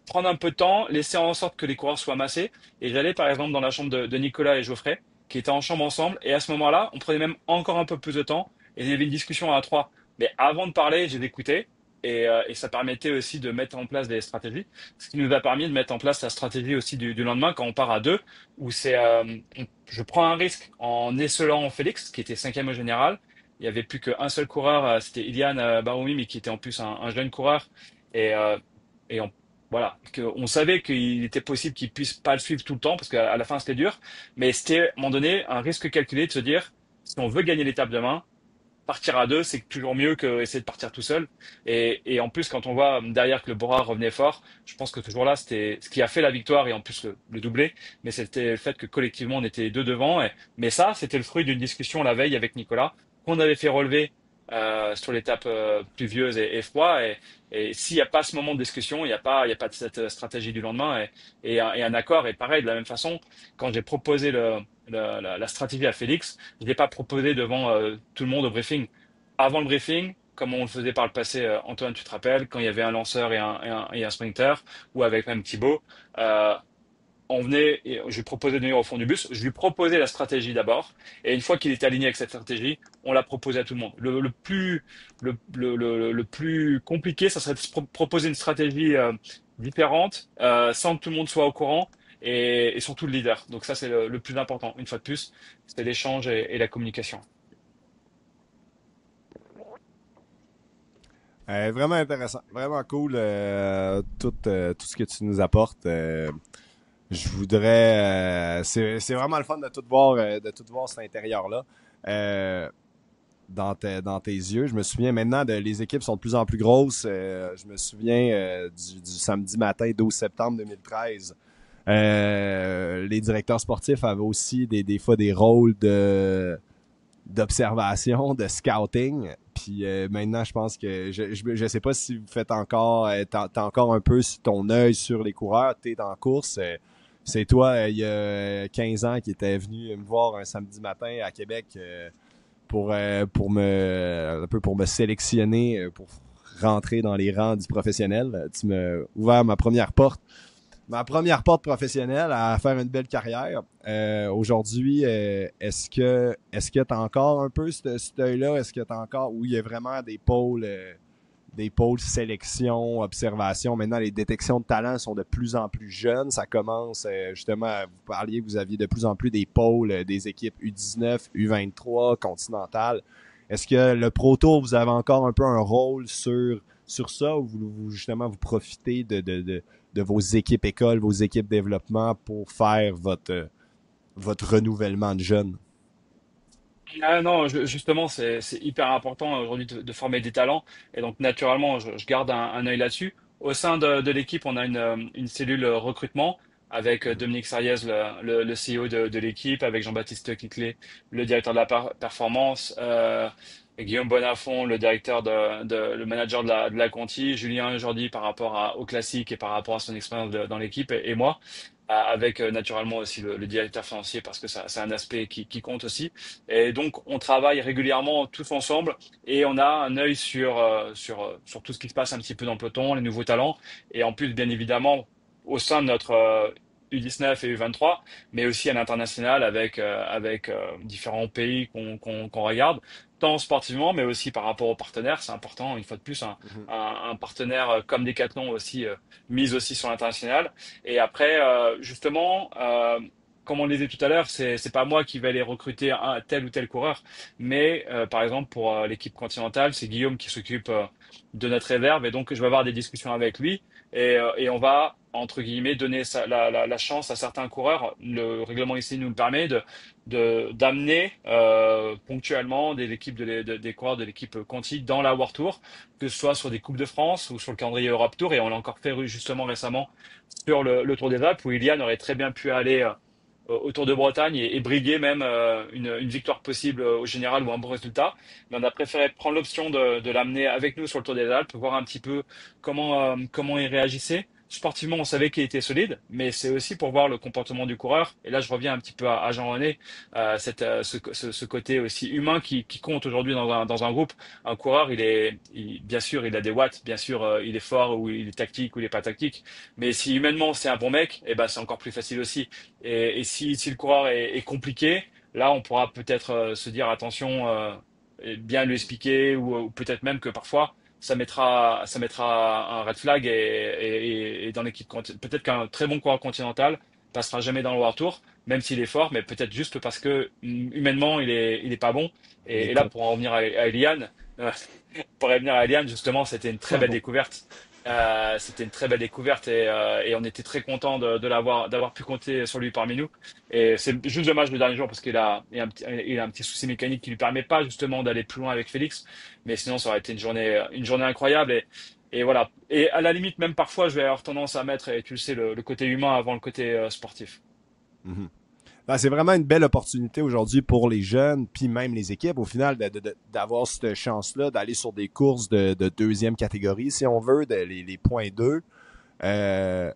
prendre un peu de temps, laisser en sorte que les coureurs soient massés. Et j'allais par exemple dans la chambre de Nicolas et Geoffrey, qui étaient en chambre ensemble. Et à ce moment-là, on prenait même encore un peu plus de temps. Et il y avait une discussion à trois. Mais avant de parler, j'ai écouté. Et ça permettait aussi de mettre en place des stratégies. Ce qui nous a permis de mettre en place la stratégie aussi du lendemain quand on part à deux, où je prends un risque en esselant Félix, qui était cinquième au général. Il n'y avait plus qu'un seul coureur, c'était Ilian Baroumi, mais qui était en plus un jeune coureur. Et, euh, et on voilà, on savait qu'il était possible qu'il puisse pas le suivre tout le temps parce qu'à la fin c'était dur, mais c'était à un moment donné un risque calculé de se dire si on veut gagner l'étape demain, partir à deux c'est toujours mieux que essayer de partir tout seul. Et en plus quand on voit derrière que le Bora revenait fort, je pense que ce jour-là c'était ce qui a fait la victoire et en plus le doublé, mais c'était le fait que collectivement on était les deux devant. Mais ça c'était le fruit d'une discussion la veille avec Nicolas qu'on avait fait relever sur l'étape pluvieuse et froid. Et s'il n'y a pas ce moment de discussion, il y a pas de cette stratégie du lendemain et un accord. Et pareil, de la même façon, quand j'ai proposé la stratégie à Félix, je ne l'ai pas proposé devant tout le monde au briefing. Avant le briefing, comme on le faisait par le passé, Antoine, tu te rappelles, quand il y avait un lanceur et un sprinter, ou avec même Thibaut, euh, on venait et je lui proposais de venir au fond du bus. Je lui proposais la stratégie d'abord. Et une fois qu'il était aligné avec cette stratégie, on l'a proposé à tout le monde. Le plus compliqué, ça serait de proposer une stratégie différente sans que tout le monde soit au courant et surtout le leader. Donc ça, c'est le plus important. Une fois de plus, c'est l'échange et la communication. Vraiment intéressant, vraiment cool tout ce que tu nous apportes. Je voudrais, c'est vraiment le fun de tout voir cet intérieur là. Euh, dans tes yeux. Je me souviens maintenant les équipes sont de plus en plus grosses. Je me souviens du samedi matin 12 septembre 2013. Les directeurs sportifs avaient aussi des fois des rôles d'observation, de scouting. Puis maintenant, je pense que je sais pas si vous faites encore t'as encore un peu ton œil sur les coureurs, t'es en course. C'est toi, il y a 15 ans, qui était venu me voir un samedi matin à Québec pour me sélectionner pour rentrer dans les rangs du professionnel. Tu m'as ouvert ma première porte professionnelle à faire une belle carrière. Aujourd'hui, est-ce que t'as encore un peu cet œil-là? Est-ce que t'as encore, où il y a vraiment des pôles sélection, observation? Maintenant, les détections de talent sont de plus en plus jeunes. Ça commence, justement, vous parliez que vous aviez de plus en plus des pôles, des équipes U19, U23, continentales. Est-ce que le Pro Tour, vous avez encore un peu un rôle sur ça, ou vous justement, vous profitez de vos équipes écoles, vos équipes développement pour faire votre renouvellement de jeunes? Ah non, justement, c'est hyper important aujourd'hui de former des talents. Et donc, naturellement, je garde un œil là-dessus. Au sein de l'équipe, on a une cellule recrutement avec Dominique Sariez, le CEO de l'équipe, avec Jean-Baptiste Quiclé, le directeur de la performance, et Guillaume Bonafont, le directeur le manager de la Conti, Julien Jordi par rapport au classique et par rapport à son expérience dans l'équipe, et moi. Avec naturellement aussi le directeur financier parce que ça c'est un aspect qui compte aussi. Et donc on travaille régulièrement tous ensemble et on a un œil sur tout ce qui se passe un petit peu dans le peloton, les nouveaux talents et en plus bien évidemment au sein de notre U19 et U23, mais aussi à l'international avec différents pays qu'on regarde tant sportivement mais aussi par rapport aux partenaires. C'est important une fois de plus Mhm. un partenaire comme Decathlon aussi mise aussi sur l'international. Et après, justement, comme on le disait tout à l'heure, c'est pas moi qui vais aller recruter un tel ou tel coureur, mais par exemple pour l'équipe continentale, c'est Guillaume qui s'occupe de notre réserve et donc je vais avoir des discussions avec lui et on va entre guillemets donner la chance à certains coureurs. Le règlement ici nous le permet d'amener ponctuellement des équipes des coureurs de l'équipe Conti dans la World Tour, que ce soit sur des Coupes de France ou sur le calendrier Europe Tour et on l'a encore fait justement récemment sur le Tour des Alpes où Ilian aurait très bien pu aller au Tour de Bretagne et briguer même une victoire possible au général ou un bon résultat. Mais on a préféré prendre l'option de l'amener avec nous sur le Tour des Alpes, voir un petit peu comment il réagissait. Sportivement, on savait qu'il était solide, mais c'est aussi pour voir le comportement du coureur. Et là, je reviens un petit peu à Jean-René, ce côté aussi humain qui compte aujourd'hui dans un groupe. Un coureur, bien sûr, il a des watts, bien sûr, il est fort ou il est tactique ou il est pas tactique. Mais si humainement c'est un bon mec, eh ben c'est encore plus facile aussi. Et si le coureur est compliqué, là, on pourra peut-être se dire attention, et bien lui expliquer ou peut-être même que parfois ça mettra un red flag et dans l'équipe peut-être qu'un très bon coureur continental passera jamais dans le World Tour, même s'il est fort, mais peut-être juste parce que humainement il est pas bon. Il est Et là con. pour en revenir à Eliane, pour revenir à Eliane, justement, c'était une très Pas belle bon. découverte. C'était une très belle découverte et on était très content d'avoir pu compter sur lui parmi nous. Et c'est juste dommage le dernier jour parce il a un petit souci mécanique qui lui permet pas justement d'aller plus loin avec Félix. Mais sinon, ça aurait été une journée incroyable et voilà. Et à la limite, même parfois, je vais avoir tendance à mettre, et tu le sais, le côté humain avant le côté sportif. Mhm. Ben, c'est vraiment une belle opportunité aujourd'hui pour les jeunes, puis même les équipes, au final, d'avoir cette chance-là d'aller sur des courses de deuxième catégorie, si on veut, les points 2. Euh,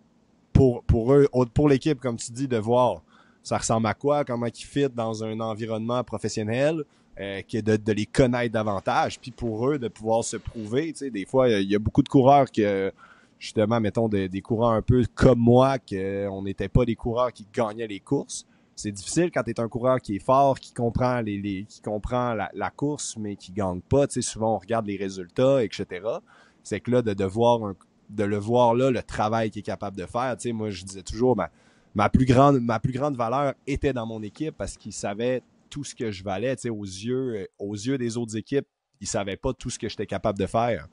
pour eux, pour l'équipe, comme tu dis, de voir ça ressemble à quoi, comment ils fit dans un environnement professionnel, de les connaître davantage, puis pour eux, de pouvoir se prouver. Tu sais, des fois, il y a beaucoup de coureurs que, justement, mettons, des coureurs un peu comme moi, qu'on n'était pas des coureurs qui gagnaient les courses. C'est difficile quand tu es un coureur qui est fort, qui comprend qui comprend la course, mais qui gagne pas. Tu sais, souvent, on regarde les résultats, etc. C'est que là, de le voir là, le travail qu'il est capable de faire. Tu sais, moi, je disais toujours, ma plus grande valeur était dans mon équipe parce qu'il savait tout ce que je valais. Tu sais, aux yeux des autres équipes, ils savaient pas tout ce que j'étais capable de faire.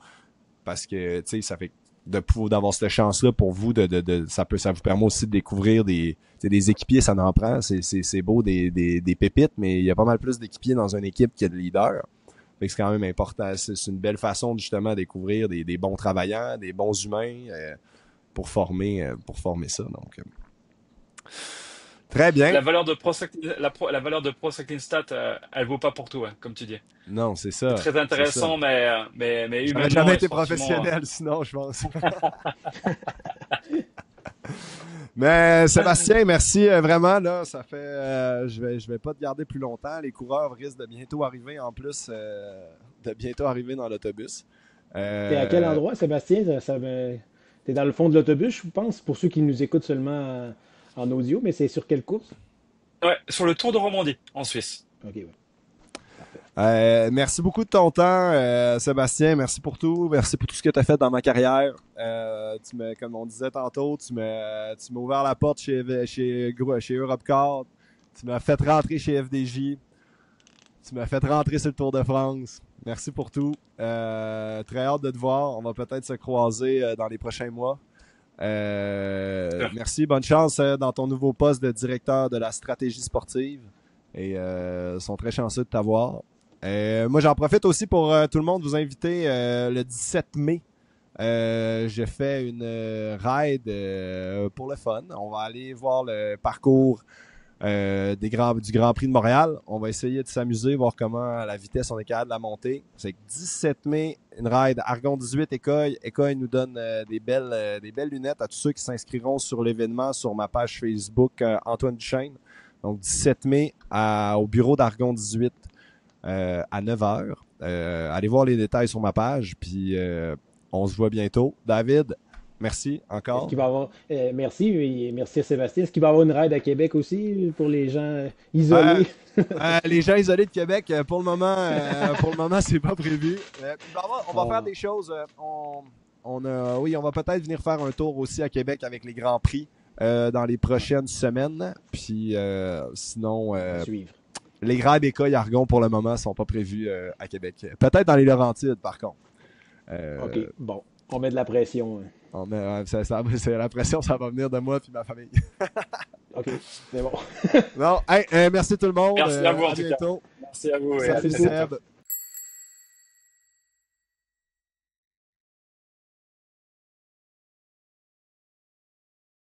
Parce que, tu sais, ça fait d'avoir cette chance-là pour vous, ça vous permet aussi de découvrir des équipiers, ça en prend. C'est beau des pépites, mais il y a pas mal plus d'équipiers dans une équipe qu'il y a de leaders. Fait que c'est quand même important. C'est une belle façon de justement découvrir des bons travailleurs, des bons humains pour former ça. Donc, très bien. La valeur de la valeur de ProCycling Stat, elle vaut pas pour tout, hein, comme tu dis. Non, c'est C'est ça. très C'est ça. intéressant, mais J'aurais humainement jamais et été sportivement. professionnel sinon, je pense. Mais Sébastien, merci vraiment là. Ça fait, je vais pas te garder plus longtemps. Les coureurs risquent de bientôt arriver en plus, de bientôt arriver dans l'autobus. T'es à quel Euh, endroit, Sébastien? T'es dans le fond de l'autobus, je pense, pour ceux qui nous écoutent seulement en audio, mais c'est sur quelle course? Ouais, sur le Tour de Romandie, en Suisse. Ok, ouais. Parfait. Merci beaucoup de ton temps, Sébastien. Merci pour tout. Merci pour tout ce que tu as fait dans ma carrière. Comme on disait tantôt, tu m'as ouvert la porte chez Europcar. Tu m'as fait rentrer chez FDJ. Tu m'as fait rentrer sur le Tour de France. Merci pour tout. Très hâte de te voir. On va peut-être se croiser dans les prochains mois. Merci. Bonne chance dans ton nouveau poste de directeur de la stratégie sportive. Et sont très chanceux de t'avoir. Moi, j'en profite aussi pour tout le monde vous inviter le 17 mai. Je fais une ride pour le fun. On va aller voir le parcours du Grand Prix de Montréal. On va essayer de s'amuser, voir comment à la vitesse on est capable de la monter. C'est que 17 mai, une ride Argon 18 Écoille. Écoille nous donne des belles lunettes à tous ceux qui s'inscriront sur l'événement sur ma page Facebook Antoine Duchesne. Donc 17 mai au bureau d'Argon 18 à 9h. Allez voir les détails sur ma page, puis on se voit bientôt. David, merci Est-ce encore. qu'il va y avoir. Merci, et merci à Sébastien. Est-ce qu'il va y avoir une ride à Québec aussi pour les gens isolés? Les gens isolés de Québec, pour le moment, c'est pas prévu. On va faire des choses. Oui, on va peut-être venir faire un tour aussi à Québec avec les Grands Prix dans les prochaines semaines. Puis sinon, À suivre. les rides Écoille Argon pour le moment sont pas prévus à Québec. Peut-être dans les Laurentides, par contre. OK, bon. On met de la pression. La pression, ça va venir de moi et ma famille. OK, c'est bon. Non, hey, merci tout le monde. Merci à vous, en À tout cas. bientôt. Merci à vous et à Salut bientôt. Seb.